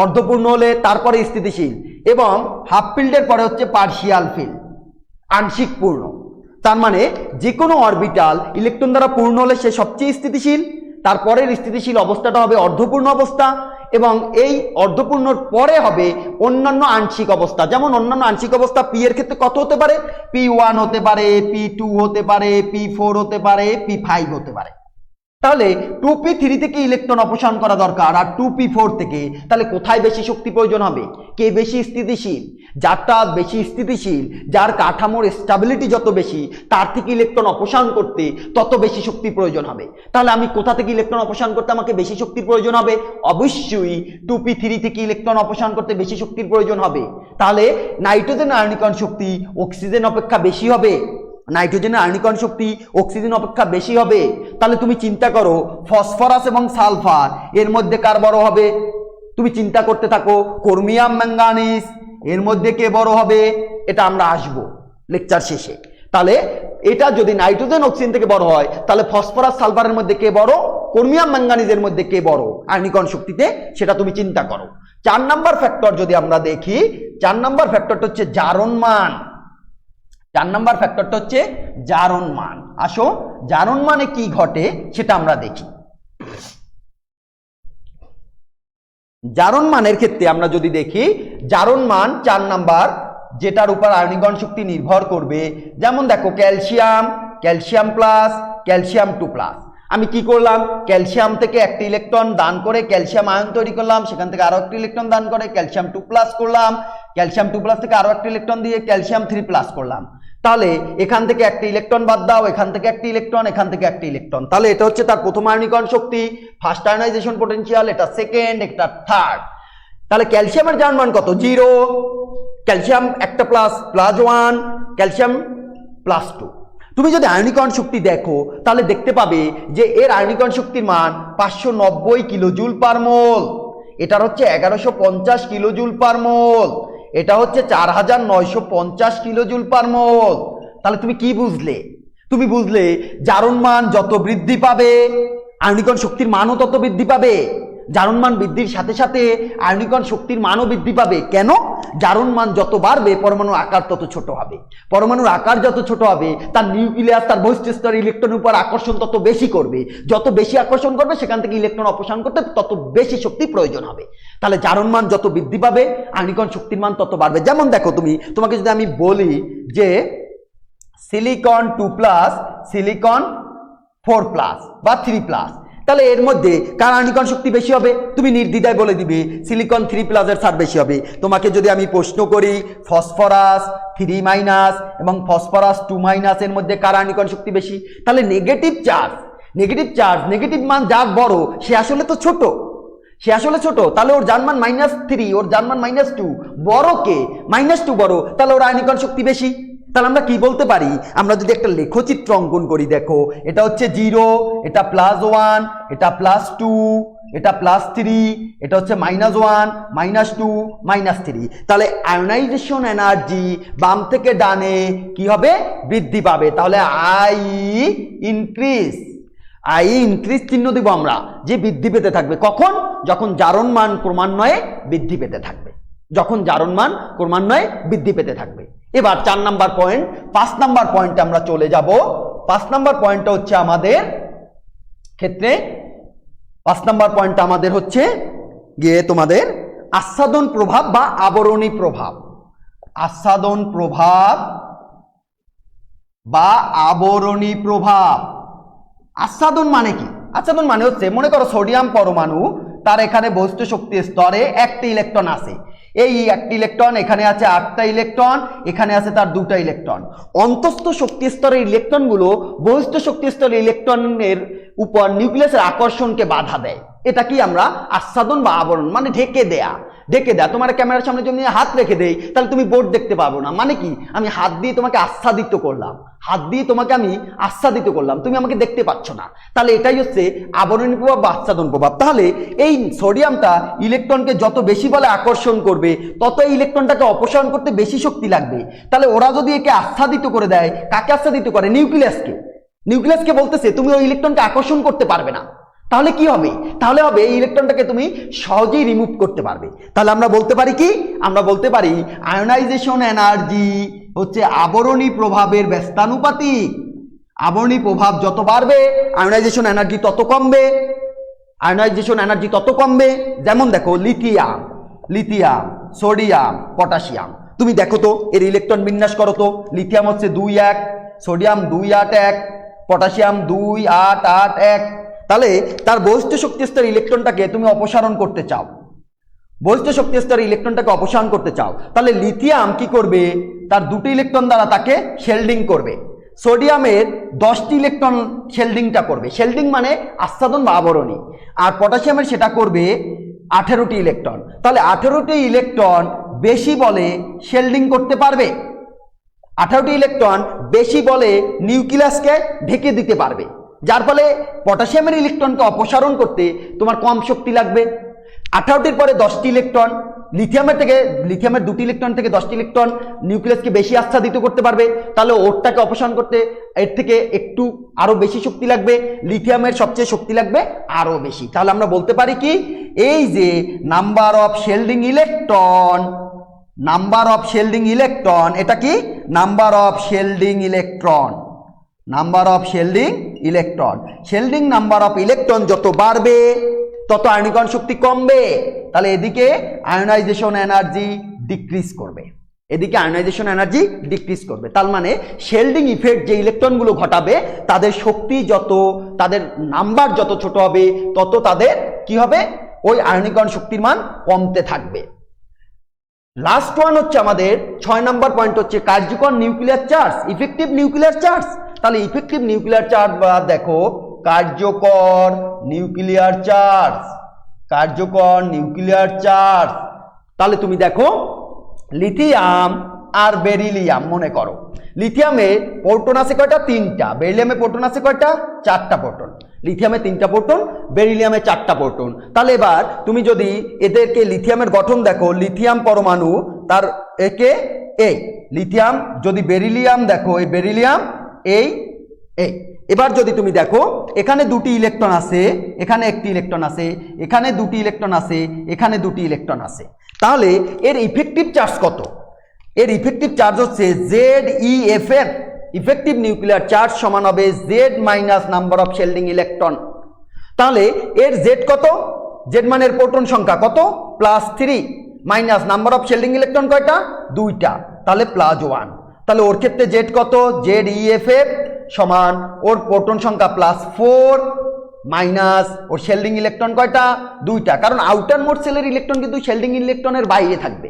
অর্ধপূর্ণ হলে তারপরে স্থিতিশীল, এবং হাফ ফিল্ডের পরে হচ্ছে পার্শিয়াল ফিল্ড, আংশিক পূর্ণ। তার মানে যে কোনো অরবিটাল ইলেকট্রন দ্বারা পূর্ণ হলে সে সবচেয়ে স্থিতিশীল, তারপরের স্থিতিশীল অবস্থাটা হবে অর্ধপূর্ণ অবস্থা, এবং এই অর্ধপূর্ণর পরে হবে অন্যান্য আংশিক অবস্থা। যেমন অন্যান্য আংশিক অবস্থা পি এর ক্ষেত্রে কত হতে পারে, P1 হতে পারে, P2 হতে পারে, P4 হতে পারে, P5 হতে পারে। তাহলে 2p3 থেকে ইলেকট্রন অপসারণ করা দরকার আর 2p4 থেকে। তাহলে কোথায় বেশি শক্তি প্রয়োজন হবে? কে বেশি স্থিতিশীল? যারটা বেশি স্থিতিশীল, যার কাঠামোর স্টেবিলিটি যত বেশি, তার থেকে ইলেকট্রন অপসারণ করতে তত বেশি শক্তি প্রয়োজন হবে। তাহলে আমি কোথা থেকে ইলেকট্রন অপসারণ করতে আমাকে বেশি শক্তির প্রয়োজন হবে? অবশ্যই 2p3 থেকে ইলেকট্রন অপসারণ করতে বেশি শক্তির প্রয়োজন হবে। তাহলে নাইট্রোজেন আয়নীকরণ শক্তি অক্সিজেন অপেক্ষা বেশি হবে। নাইট্রোজেনের আয়নীকরণ শক্তি অক্সিজেন অপেক্ষা বেশি হবে। তাহলে তুমি চিন্তা করো, ফসফরাস এবং সালফার এর মধ্যে কার বড় হবে? তুমি চিন্তা করতে থাকো, ক্রোমিয়াম ম্যাঙ্গানিজ এর মধ্যে কে বড় হবে? এটা আমরা আসবো লেকচার শেষে। তাহলে এটা যদি নাইট্রোজেন অক্সিজেন থেকে বড় হয়, তাহলে ফসফরাস সালফারের মধ্যে কে বড়? ক্রোমিয়াম ম্যাঙ্গানিজের মধ্যে কে বড় আয়নীকরণ শক্তিতে? সেটা তুমি চিন্তা করো। 4 নম্বর ফ্যাক্টর যদি আমরা দেখি, 4 নম্বর ফ্যাক্টরটা হচ্ছে জারণ মান। 4 নম্বর ফ্যাক্টরটা হচ্ছে জারণ মান। আসো জারণ মানে কি ঘটে সেটা আমরা দেখি। জারণ মানের ক্ষেত্রে আমরা যদি দেখি, জারণ মান 4 নাম্বার, যেটার উপর আয়নীকরণ শক্তি নির্ভর করবে। যেমন দেখো, ক্যালসিয়াম, ক্যালসিয়াম প্লাস, ক্যালসিয়াম 2+। আমি কি করলাম? ক্যালসিয়াম থেকে একটি ইলেকট্রন দান করে ক্যালসিয়াম আয়ন তৈরি করলাম, সেখান থেকে আরো একটি ইলেকট্রন দান করে ক্যালসিয়াম 2+ করলাম, ক্যালসিয়াম 2+ থেকে আরো একটি ইলেকট্রন দিয়ে ক্যালসিয়াম 3+ করলাম। তাহলে এখান থেকে একটি ইলেকট্রন বাদ দাও, এখান থেকে একটি ইলেকট্রন, এখান থেকে একটি ইলেকট্রন। তাহলে এটা হচ্ছে তার প্রথম আয়নীকরণ শক্তি, ফার্স্ট আয়নাইজেশন পোটেনশিয়াল, এটা সেকেন্ড, এটা থার্ড। তাহলে ক্যালসিয়ামের জারণ মান কত? 0। ক্যালসিয়াম একটা +1, ক্যালসিয়াম +2। তুমি যদি আয়নীকরণ শক্তি দেখো তাহলে দেখতে পাবে যে এর আয়নীকরণ শক্তির মান 590 কিলোজুল পার মোল। এটার হচ্ছে 1150 কিলোজুল পার মোল। এটা হচ্ছে 4950 কিলোজুল পার মোল। তাহলে তুমি কি বুঝলে? তুমি বুঝলে জারণ মান যত বৃদ্ধি পাবে আয়নীকরণ শক্তির মানও তত বৃদ্ধি পাবে। জারণ মান বৃদ্ধির সাথে সাথে আয়নীকরণ শক্তির মানও বৃদ্ধি পাবে। কেন? জারণ মান যত বাড়বে পরমাণুর আকার তত ছোট হবে। পরমাণুর আকার যত ছোট হবে তার নিউক্লিয়াস, তার বহিঃস্থ স্তরে ইলেকট্রনের উপর আকর্ষণ তত বেশি করবে। যত বেশি আকর্ষণ করবে সেখান থেকে ইলেকট্রন অপসারণ করতে তত বেশি শক্তি প্রয়োজন হবে। তাহলে জারণ মান যত বৃদ্ধি পাবে আয়নীকরণ শক্তির মান তত বাড়বে। যেমন দেখো, তোমাকে যদি আমি বলি যে সিলিকন 2+, সিলিকন 4+ বা 3+, তাহলে এর মধ্যে কার আয়নীকরণ শক্তি বেশি হবে? তুমি নির্দ্বিধায় বলে দিবে সিলিকন 3+ এর ছাড় বেশি হবে। তোমাকে যদি আমি প্রশ্ন করি ফসফরাস 3- এবং ফসফরাস 2- এর মধ্যে কার আয়নীকরণ শক্তি বেশি? তাহলে নেগেটিভ চার্জ, নেগেটিভ মান যার বড় সে আসলে তো ছোট, সে আসলে ছোট। তাহলে ওর জারণ মান -3, ওর জারণ মান -2। বড় কে? -2 বড়, তাহলে ওর আয়নীকরণ শক্তি বেশি। তাহলে আমরা কি বলতে পারি? আমরা যদি একটা লেখচিত্র অঙ্কন করি, দেখো এটা হচ্ছে 0, এটা +1, এটা +2, এটা +3, এটা হচ্ছে -1, -2, -3। তাহলে আয়নাইজেশন এনার্জি বাম থেকে ডানে কি হবে? বৃদ্ধি পাবে। তাহলে আই ইনক্রিজ চিহ্ন দিব আমরা, যে বৃদ্ধি পেতে থাকবে। কখন? যখন জারণ মান ক্রমান্বয়ে বৃদ্ধি পেতে থাকবে, যখন জারণ মান ক্রমান্বয়ে বৃদ্ধি পেতে থাকবে। এবার 4 নাম্বার পয়েন্ট, 5 নাম্বার পয়েন্টে আমরা চলে যাব। 5 নাম্বার পয়েন্টটা হচ্ছে আমাদের ক্ষেত্রে, 5 নাম্বার পয়েন্টটা আমাদের হচ্ছে গিয়ে তোমাদের আচ্ছাদন প্রভাব বা আবরণী প্রভাব। আচ্ছাদন প্রভাব বা আবরণী প্রভাব। আচ্ছাদন মানে কি? আচ্ছাদন মানে হচ্ছে, মনে করো সোডিয়াম পরমাণু, তার এখানে বহিঃস্থ শক্তি স্তরে একটি ইলেকট্রন আছে। এই একটি ইলেকট্রন, এখানে আছে 8টা ইলেকট্রন, এখানে আছে তার 2টা ইলেকট্রন। অন্তঃস্থ শক্তি স্তরের ইলেকট্রনগুলো বহিঃস্থ শক্তি স্তরের ইলেকট্রনের উপর নিউক্লিয়াসের আকর্ষণকে বাধা দেয়। এটা কি আমরা আচ্ছাদন বা আবরণ মানে ঢেকে দেয়া। তোমার ক্যামেরার সামনে যদি হাত রেখে দেই তাহলে তুমি বোর্ড দেখতে পাবো না। মানে কি? আমি হাত দিয়ে তোমাকে আচ্ছাদিত করলাম, তুমি আমাকে দেখতে পাচ্ছ না। তাহলে এটাই হচ্ছে আবরণী প্রভাব বা আচ্ছাদন প্রভাব। তাহলে এই সোডিয়ামটা ইলেকট্রনকে যত বেশি বলে আকর্ষণ করবে তত এই ইলেকট্রনটাকে অপসারণ করতে বেশি শক্তি লাগবে। তাহলে ওরা যদি একে আচ্ছাদিত করে দেয়, কাকে আচ্ছাদিত করে? নিউক্লিয়াসকে বলতেছে তুমি ওই ইলেকট্রনকে আকর্ষণ করতে পারবে না। তাহলে কি হবে? তাহলে হবে এই ইলেকট্রনটাকে তুমি সহজেই রিমুভ করতে পারবে। তাহলে আমরা বলতে পারি কি? আমরা বলতে পারি আয়নাইজেশন এনার্জি হচ্ছে আবরণী প্রভাবের ব্যস্তানুপাতিক। আবরণী প্রভাব যত বাড়বে আয়নাইজেশন এনার্জি তত কমবে। যেমন দেখো, লিথিয়াম, সোডিয়াম, পটাশিয়াম। তুমি দেখো তো এর ইলেকট্রন বিন্যাস করো তো। লিথিয়াম হচ্ছে 2-1, সোডিয়াম 2-8-1, পটাশিয়াম 2-8-8-1। তাহলে তার বহিষ্ঠ শক্তি স্তর ইলেকট্রনটাকে তুমি অপসারণ করতে চাও, বহিষ্ঠ শক্তি স্তরে ইলেকট্রনটাকে অপসারণ করতে চাও, তাহলে লিথিয়াম কি করবে, তার দুটি ইলেকট্রন দ্বারা তাকে শেল্ডিং করবে। সোডিয়ামের 10টি ইলেকট্রন শেল্ডিংটা করবে, শেল্ডিং মানে আচ্ছাদন বা আবরণী, আর পটাশিয়ামের সেটা করবে 18টি ইলেকট্রন। তাহলে 18টি ইলেকট্রন বেশি বলে শেল্ডিং করতে পারবে, 18টি ইলেকট্রন বেশি বলে নিউক্লিয়াসকে ঢেকে দিতে পারবে, যার ফলে পটাশিয়ামের ইলেকট্রনকে অপসারণ করতে তোমার কম শক্তি লাগবে। 18টির পরে 10টি ইলেকট্রন, লিথিয়ামের 2টি ইলেকট্রন থেকে 10টি ইলেকট্রন নিউক্লিয়াসকে বেশি আচ্ছাদিত করতে পারবে, তাহলে ওরটাকে অপসারণ করতে এর থেকে একটু আরো বেশি শক্তি লাগবে, লিথিয়ামের সবচেয়ে শক্তি লাগবে আরো বেশি। তাহলে আমরা বলতে পারি কি, এই যে number of shielding electron, number of shielding electron, এটা কি number of shielding electron, number of shielding electron, shielding number of electron যত বাড়বে তত আয়নীকরণ শক্তি কমবে, তাহলে এদিকে আয়নাইজেশন এনার্জি ডিক্রিজ করবে, এদিকে আয়নাইজেশন এনার্জি ডিক্রিজ করবে। তার মানে শেল্ডিং ইফেক্ট যে ইলেকট্রনগুলো ঘটাবে তাদের শক্তি যত, তাদের নাম্বার যত ছোট হবে তত তাদের কি হবে, ওই আয়নীকরণ শক্তির মান কমতে থাকবে। লাস্ট ওয়ান হচ্ছে আমাদের 6 নম্বর পয়েন্ট হচ্ছে কার্যকর nuclear charge, effective nuclear charge. তাহলে ইফেক্টিভ নিউক্লিয়ার চার্জ বা দেখো কার্যকর নিউক্লিয়ার চার্জ, কার্যকর নিউক্লিয়ার চার্জ। তাহলে তুমি দেখো লিথিয়াম আর বেরিলিয়াম, মনে করো লিথিয়ামে প্রোটন আছে কয়টা, 3টা, বেরিলিয়ামে প্রোটন আছে কয়টা, 4টা প্রোটন, লিথিয়ামে 3টা প্রোটন, বেরিলিয়ামে 4টা প্রোটন। তাহলে এবার তুমি যদি এদেরকে লিথিয়ামের গঠন দেখো, লিথিয়াম পরমাণু তার একে এই লিথিয়াম, যদি বেরিলিয়াম দেখো এই বেরিলিয়াম এই এই, এবার যদি তুমি দেখো এখানে 2টি ইলেকট্রন আছে, এখানে 1টি ইলেকট্রন আছে, এখানে 2টি ইলেকট্রন আছে, এখানে 2টি ইলেকট্রন আছে, তাহলে এর ইফেক্টিভ চার্জ কত, এর ইফেক্টিভ চার্জ হচ্ছে ZeFF, ইফেক্টিভ নিউক্লিয়ার চার্জ সমান হবে Z minus number of shielding electron. তাহলে এর Z কত, Z মানে এর প্রোটন সংখ্যা কত, +3, minus number of shielding electron কয়টা, 2টা, তাহলে +1। তাহলে ওর ক্ষেত্রে Z কত, ZeFF সমান ওর প্রোটন সংখ্যা +4 মাইনাস ওর শেল্ডিং ইলেকট্রন কয়টা, 2টা, কারণ আউটার মোড সেলের ইলেকট্রন কিন্তু শেল্ডিং ইলেকট্রনের বাইরে থাকবে,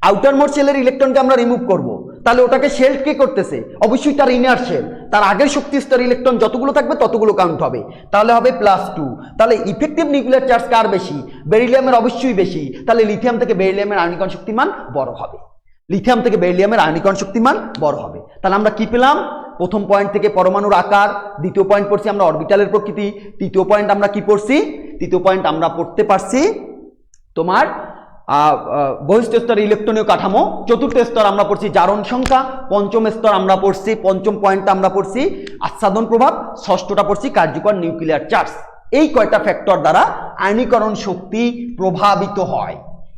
আউটার মোড সেলের ইলেকট্রনকে আমরা রিমুভ করব, তাহলে ওটাকে শেল্ড কে করতেছে, অবশ্যই তার ইনার শেল, তার আগের শক্তি স্তর ইলেকট্রন যতগুলো থাকবে ততগুলো কাউন্ট হবে, তাহলে হবে +2। তাহলে ইফেক্টিভ নিউক্লিয়ার চার্জ কার বেশি, বেরিলিয়ামের অবশ্যই বেশি, তাহলে লিথিয়াম থেকে বেরিলিয়ামের আয়নীকরণ শক্তিমান বড় হবে, লিথিয়াম থেকে বেরিলিয়ামের আয়নীকরণ শক্তিমান বড় হবে। তাহলে আমরা কি পেলাম, প্রথম পয়েন্ট থেকে পরমাণুর আকার, দ্বিতীয় পয়েন্ট পড়ছি আমরা অরবিটালের প্রকৃতি, তৃতীয় পয়েন্ট আমরা কি পড়ছি, তৃতীয় পয়েন্ট আমরা পড়তে পারছি তোমার বহিষ্ঠ স্তর ইলেকট্রনীয় কাঠামো, চতুর্থ স্তর আমরা পড়ছি জারণ সংখ্যা, পঞ্চম স্তর আমরা পড়ছি, পঞ্চম পয়েন্টটা আমরা পড়ছি আচ্ছাদন প্রভাব, ষষ্ঠটা পড়ছি কার্যকর নিউক্লিয়ার চার্জ। এই কয়টা ফ্যাক্টর দ্বারা আয়নীকরণ শক্তি প্রভাবিত হয়,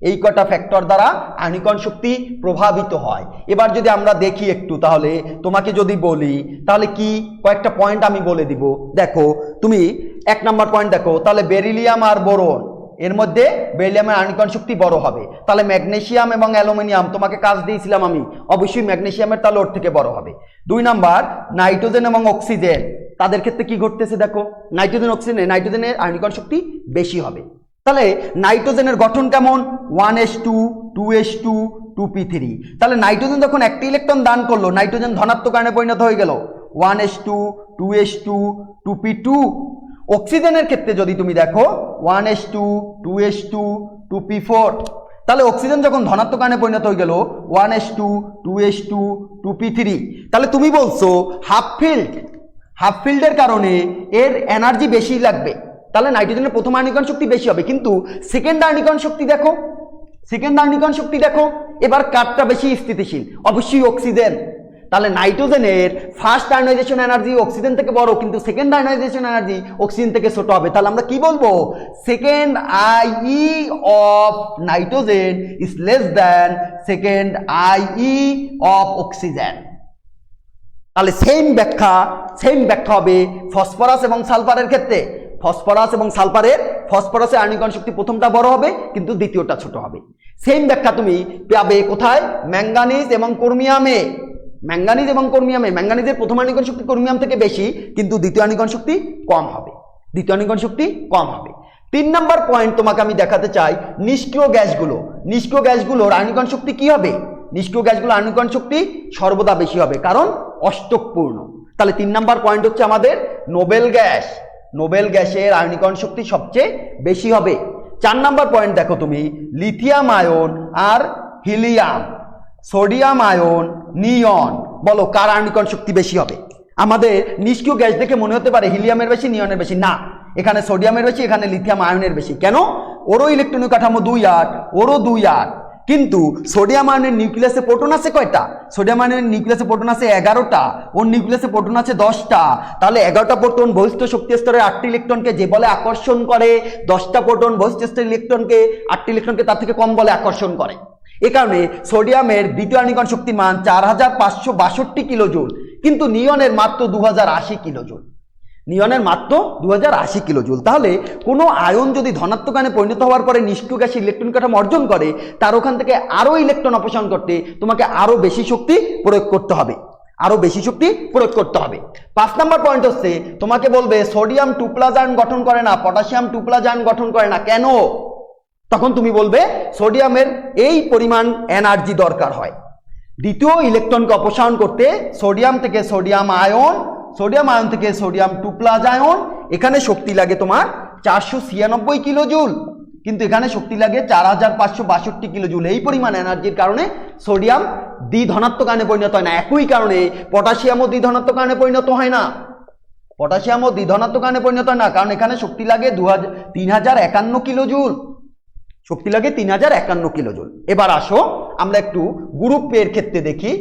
এই কয়টা ফ্যাক্টর দ্বারা আয়নীকরণ শক্তি প্রভাবিত হয়। এবার যদি আমরা দেখি একটু, তাহলে তোমাকে যদি বলি তাহলে কি কয়েকটা পয়েন্ট আমি বলে দিব। দেখো তুমি 1 নম্বর পয়েন্ট দেখো, তাহলে বেরিলিয়াম আর বোরন এর মধ্যে বেরিলিয়ামের আয়নীকরণ শক্তি বড় হবে, তাহলে ম্যাগনেসিয়াম এবং অ্যালুমিনিয়াম তোমাকে কাজ দিয়েছিলাম আমি, অবশ্যই ম্যাগনেসিয়ামের তাহলে ওর থেকে বড় হবে। 2 নাম্বার নাইট্রোজেন এবং অক্সিজেন, তাদের ক্ষেত্রে কি ঘটতেছে দেখো, নাইট্রোজেন অক্সিজেন, নাইট্রোজেনের আয়নীকরণ শক্তি বেশি হবে। তাহলে নাইট্রোজেনের গঠন কেমন, 1s2 2s2 2p3, তাহলে নাইট্রোজেন যখন একটি ইলেকট্রন দান করলো নাইট্রোজেন ধনাত্মক আয়নে পরিণত হয়ে গেল, 1s2 2s2 2p2। অক্সিজেনের ক্ষেত্রে যদি তুমি দেখো 1s2 2s2 2p4, তাহলে অক্সিজেন যখন ধনাত্মক আয়নে পরিণত হয়ে গেল 1s2 2s2 2p3, তাহলে তুমি বলছো হাফ ফিল্ডের কারণে এর এনার্জি বেশি লাগবে, তাহলে নাইট্রোজেনের প্রথম আয়নীকরণ শক্তি বেশি হবে, কিন্তু সেকেন্ড আয়নীকরণ শক্তি দেখো, সেকেন্ড আয়নীকরণ শক্তি দেখো এবার কারটা বেশি স্থিতিশীল, অবশ্যই অক্সিজেন। তাহলে নাইট্রোজেনের ফার্স্ট আয়নাইজেশন এনার্জি অক্সিজেন থেকে বড়, কিন্তু সেকেন্ড আয়নাইজেশন এনার্জি অক্সিজেন থেকে ছোট হবে। তাহলে আমরা কি বলবো, second আইই of nitrogen is less than second আইই of oxygen. তাহলে সেম ব্যাখ্যা হবে ফসফরাস এবং সালফারের ক্ষেত্রে, ফসফরাস এবং সালফারের, ফসফরাসের আয়নীকরণ শক্তি প্রথমটা বড় হবে কিন্তু দ্বিতীয়টা ছোট হবে। সেম ব্যাখ্যা তুমি পাবে কোথায়, ম্যাঙ্গানিজ এবং ক্রোমিয়ামে, ম্যাঙ্গানিজের প্রথম আয়নীকরণ শক্তি ক্রোমিয়াম থেকে বেশি কিন্তু দ্বিতীয় আয়নীকরণ শক্তি কম হবে। দ্বিতীয় আণবিক শক্তি কম হবে। 3 নম্বর পয়েন্ট তোমাকে আমি দেখাতে চাই, নিষ্ক্রিয় গ্যাসগুলোর আণবিক শক্তি কি হবে? নিষ্ক্রিয় গ্যাসগুলোর আণবিক শক্তি সর্বদা বেশি হবে, কারণ অষ্টকপূর্ণ। তাহলে 3 নম্বর পয়েন্ট হচ্ছে আমাদের নোবেল গ্যাসের আণবিক শক্তি সবচেয়ে বেশি হবে। 4 নম্বর পয়েন্ট দেখো তুমি, লিথিয়াম আয়ন আর হিলিয়াম, সোডিয়াম আয়ন, নিয়ন, বলো কার আণবিক শক্তি বেশি হবে? আমাদের নিষ্ক্রিয় গ্যাস দেখে মনে হতে পারে হিলিয়ামের বেশি, নিয়নের বেশি। না, এখানে সোডিয়ামের বেশি, এখানে লিথিয়াম আয়নের বেশি। কেন? ওরও ইলেকট্রনিক কাঠামো 2-8, ওরও 2-8, কিন্তু সোডিয়াম আয়নের নিউক্লিয়াসে প্রোটন আছে কয়টা? সোডিয়াম আয়নের নিউক্লিয়াসে প্রোটন আছে 11টা, ওর নিউক্লিয়াসে প্রোটন আছে 10টা। তাহলে 11টা প্রোটন বহিস্থ শক্তি স্তরের 8টি ইলেকট্রনকে যে বলে আকর্ষণ করে, 10টা প্রোটন বহিস্থ স্তরের ইলেকট্রনকে 8টি ইলেকট্রনকে তার থেকে কম বলে আকর্ষণ করে। এ কারণে সোডিয়ামের দ্বিতীয় আণবিক শক্তির মান 4562 কিলোজুল, কিন্তু নিয়নের মাত্র 2080 কিলোজুল। নিয়নের মাত্র 2080 কিলোজুল। তাহলে কোনো আয়ন যদি ধনাত্মক আয়নে পরিণত হওয়ার পরে নিষ্ক্রিয় গ্যাসে ইলেকট্রন কাঠামো অর্জন করে, তার ওখান থেকে আরো ইলেকট্রন অপসারণ করতে তোমাকে আরো বেশি শক্তি প্রয়োগ করতে হবে, 5 নম্বর পয়েন্ট হচ্ছে, তোমাকে বলবে সোডিয়াম 2+ আয়ন গঠন করে না, পটাশিয়াম 2+ আয়ন গঠন করে না, কেন? তখন তুমি বলবে সোডিয়ামের এই পরিমাণ এনার্জি দরকার হয় দ্বিতীয় ইলেকট্রনকে অপসারণ করতে। সোডিয়াম থেকে সোডিয়াম আয়ন থেকে সোডিয়াম 2+ আয়ন, এখানে শক্তি লাগে তোমার 496 কিলোজুল, কিন্তু এখানে শক্তি লাগে 4562 কিলোজুল। এই পরিমাণ এনার্জির কারণে সোডিয়াম দ্বিধনাত্মক আয়নে পরিণত হয় না। একই কারণে পটাশিয়ামও দ্বিধনাত্মক আয়নে পরিণত হয় না, কারণ এখানে শক্তি লাগে 3051 কিলোজুল, এবার আসো আমরা একটু গ্রুপের ক্ষেত্রে দেখি,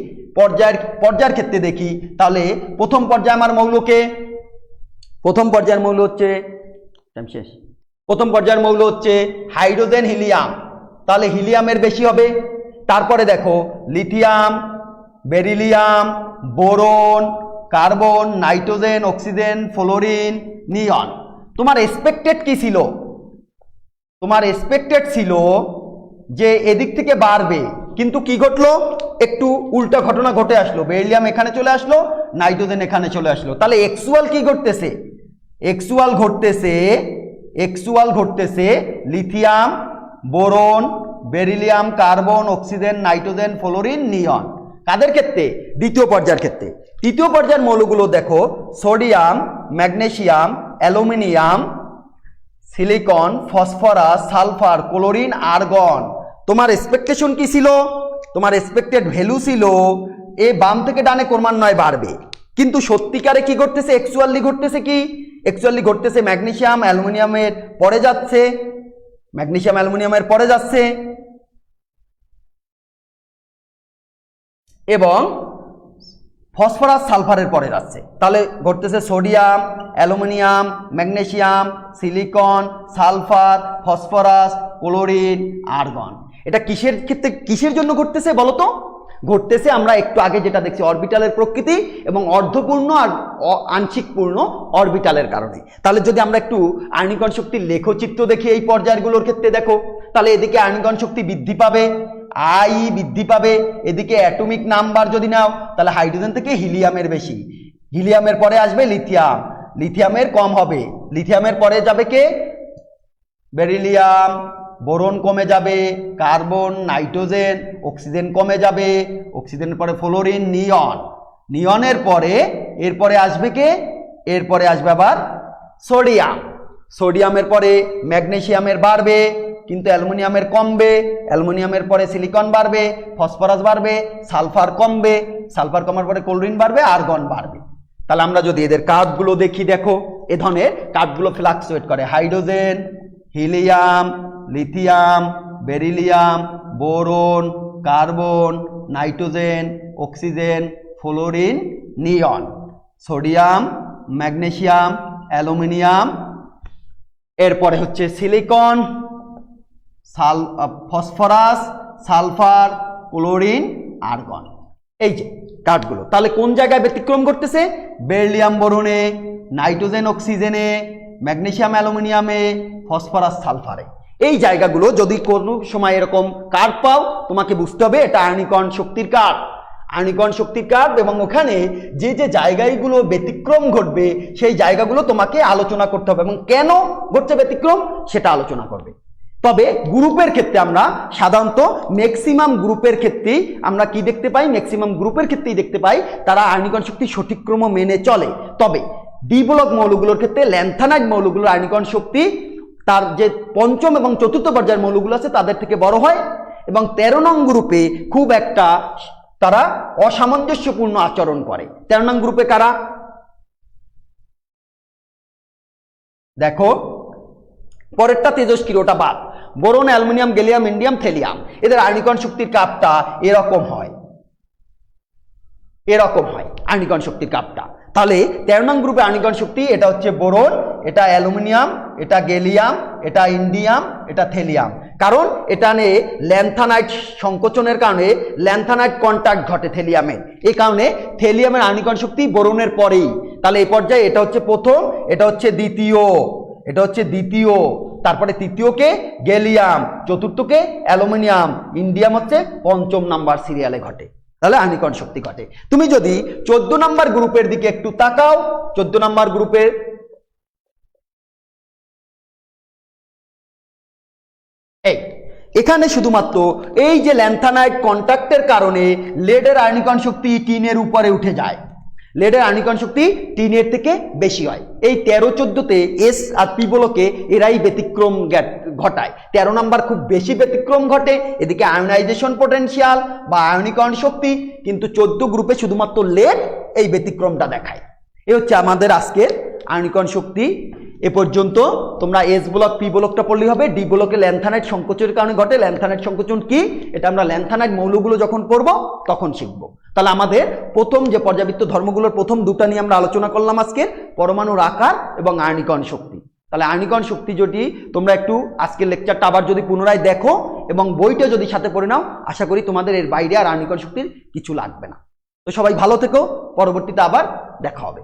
পর্যায়ের ক্ষেত্রে দেখি। তাহলে প্রথম পর্যায়ে আমার মৌলকে, প্রথম পর্যায়ের মৌল হচ্ছে হাইড্রোজেন, হিলিয়াম। তাহলে হিলিয়ামের বেশি হবে। তারপরে দেখো lithium, beryllium, boron, carbon, nitrogen, oxygen, fluorine, neon. তোমার এক্সপেক্টেড কি ছিল? তোমার এক্সপেক্টেড ছিল যে এদিক থেকে বাড়বে, কিন্তু কি ঘটলো? একটু উল্টা ঘটনা ঘটে আসলো। বেরিলিয়াম এখানে চলে আসলো, নাইট্রোজেন এখানে চলে আসলো। তাহলে এক্সুয়াল কি ঘটতেছে? এক্সুয়াল ঘটতেছে lithium, boron, beryllium, carbon, oxygen, nitrogen, fluorine, neon. কাদের ক্ষেত্রে? দ্বিতীয় পর্যায়ের ক্ষেত্রে। তৃতীয় পর্যায়ের মৌলগুলো দেখো, sodium, magnesium, aluminium, silicon, phosphorus, sulphur, chlorine, argon. তোমার এক্সপেকটেশন কি ছিল? তোমার এক্সপেক্টেড ভ্যালু ছিল এ বাম থেকে ডানে ক্রমান্বয়ে বাড়বে, কিন্তু সত্যিকারে কি ঘটতেছে? অ্যাকচুয়ালি ঘটতেছে ম্যাগনেসিয়াম অ্যালুমিনিয়ামের পরে যাচ্ছে, এবং ফসফরাস সালফারের পরে যাচ্ছে। তাহলে ঘটতেছে sodium, aluminium, magnesium, silicon, sulphur, phosphorus, chlorine, argon. এটা কিসের জন্য ঘটতেছে বলো তো? ঘটতেছে আমরা একটু আগে যেটা দেখছি, অরবিটালের প্রকৃতি এবং অর্ধপূর্ণ আর আংশিক পূর্ণ অরবিটালের কারণে। তাহলে যদি আমরা একটু আণবিক শক্তির লেখচিত্র দেখি এই পর্যায়গুলোর ক্ষেত্রে, দেখো তাহলে এদিকে আণবিক শক্তি বৃদ্ধি পাবে, বৃদ্ধি পাবে। এদিকে অ্যাটমিক নাম্বার যদি নাও, তাহলে হাইড্রোজেন থেকে হিলিয়ামের বেশি, হিলিয়ামের পরে আসবে লিথিয়াম, লিথিয়ামের কম হবে, লিথিয়ামের পরে যাবে কে? বেরিলিয়াম, বোরন কমে যাবে, কার্বন, নাইট্রোজেন, অক্সিজেন কমে যাবে, অক্সিজেনের পরে ফ্লোরিন, নিয়ন, নিয়নের পরে এরপরে আসবে কে? এরপরে আসবে আবার সোডিয়াম, সোডিয়ামের পরে ম্যাগনেসিয়ামের বাড়বে, কিন্তু অ্যালুমিনিয়ামের কমবে, অ্যালুমিনিয়ামের পরে সিলিকন বাড়বে, ফসফরাস বাড়বে, সালফার কমবে, সালফার কমার পরে ক্লোরিন বাড়বে, আর্গন বাড়বে। তাহলে আমরা যদি এদের কার্ভগুলো দেখি, দেখো এ ধরনের কার্ভগুলো ফ্লাকচুয়েট করে। Hydrogen, helium, lithium, beryllium, boron, carbon, nitrogen, oxygen, fluorine, neon, sodium, magnesium, aluminium, এরপরে হচ্ছে silicon, phosphorus, sulphur, chlorine, argon. এই যে কার্ভগুলো। তাহলে কোন জায়গায় ব্যতিক্রম ঘটতেছে? বেরিলিয়াম বোরনে, নাইট্রোজেন অক্সিজেনে, ম্যাগনেসিয়াম অ্যালুমিনিয়ামে, ফসফরাস সালফারে। এই জায়গাগুলো যদি কোনো সময় এরকম কার্ভ পাও, তোমাকে বুঝতে হবে এটা আয়নীকরণ শক্তির কার্ভ। আয়নীকরণ শক্তির কার্ভ, এবং ওখানে যে যে জায়গাগুলো ব্যতিক্রম ঘটবে সেই জায়গাগুলো তোমাকে আলোচনা করতে হবে, এবং কেন ঘটছে ব্যতিক্রম সেটা আলোচনা করবে। তবে গ্রুপের ক্ষেত্রে আমরা সাধারণত ম্যাক্সিমাম গ্রুপের ক্ষেত্রেই আমরা কি দেখতে পাই, ম্যাক্সিমাম গ্রুপের ক্ষেত্রেই দেখতে পাই তারা আয়নীকরণ শক্তি সঠিক ক্রম মেনে চলে। তবে ডি ব্লক মৌলগুলোর ক্ষেত্রে ল্যান্থানাইড মৌলগুলোর আয়নীকরণ শক্তি তার যে পঞ্চম এবং চতুর্থ পর্যায়ের মৌলগুলো আছে তাদের থেকে বড় হয়, এবং 13 নং গ্রুপে খুব একটা তারা অসামঞ্জস্যপূর্ণ আচরণ করে। 13 নং গ্রুপে কারা দেখো, পরেরটা তেজস্ক্রিয়, ওটা বাদ। বোরন, অ্যালুমিনিয়াম, গ্যালিয়াম, ইন্ডিয়াম, থেলিয়াম, এদের আয়নীকরণ শক্তির কাপটা এরকম হয়, এরকম হয় আয়নীকরণ শক্তির কাপটা। তাহলে 13 নং গ্রুপে আয়নীকরণ শক্তি, এটা হচ্ছে বোরন, এটা অ্যালুমিনিয়াম, এটা গ্যালিয়াম, এটা ইন্ডিয়াম, এটা থেলিয়াম। কারণ এটা নিয়ে ল্যান্থানাইট সংকোচনের কারণে ল্যান্থানাইট কন্ট্যাক্ট ঘটে থেলিয়ামের, এই কারণে থেলিয়ামের আয়নীকরণ শক্তি বোরনের পরেই। তাহলে এই পর্যায়ে এটা হচ্ছে প্রথম, এটা হচ্ছে দ্বিতীয়, এটা হচ্ছে দ্বিতীয়, তারপরে তৃতীয়কে গ্যালিয়াম, চতুর্থকে অ্যালুমিনিয়াম, ইন্ডিয়াম হচ্ছে পঞ্চম নাম্বার সিরিয়ালে ঘটে। তাহলে আয়নীকরণ শক্তি ঘটে। তুমি যদি 14 নাম্বার গ্রুপের দিকে একটু তাকাও, 14 নাম্বার গ্রুপের এখানে শুধুমাত্র এই যে ল্যান্থানাইট কন্ট্যাক্টের কারণে লেডের আয়নীকরণ শক্তি টিনের উপরে উঠে যায়, লেডের আয়নীকরণ শক্তি টিনের থেকে বেশি হয়। এই 13-14তে এস আর পি ব্লকে এরাই ব্যতিক্রম ঘটায়। 13 নাম্বার খুব বেশি ব্যতিক্রম ঘটে, এদিকে আয়নাইজেশন পোটেনশিয়াল বা আয়নীকরণ শক্তি, কিন্তু 14 গ্রুপে শুধুমাত্র লেড এই ব্যতিক্রমটা দেখায়। এ হচ্ছে আমাদের আজকের আয়নীকরণ শক্তি। এ পর্যন্ত তোমরা এস ব্লক পি ব্লকটা পড়লেই হবে। ডি ব্লকে ল্যান্থানাইট সংকোচনের কারণে ঘটে। ল্যান্থানাইট সংকোচন কি এটা আমরা ল্যান্থানাইট মৌলগুলো যখন পড়বো তখন শিখব। তাহলে আমাদের প্রথম যে পর্যাবৃত্ত ধর্মগুলোর প্রথম দুটা নিয়ে আমরা আলোচনা করলাম আজকের, পরমাণুর আকার এবং আয়নীকরণ শক্তি। তাহলে আয়নীকরণ শক্তি যদি তোমরা একটু আজকের লেকচারটা আবার যদি পুনরায় দেখো এবং বইটা যদি সাথে পড়ে নাও, আশা করি তোমাদের এর বাইরে আর আয়নীকরণ শক্তির কিছু লাগবে না। তো সবাই ভালো থেকো, পরবর্তীতে আবার দেখা হবে।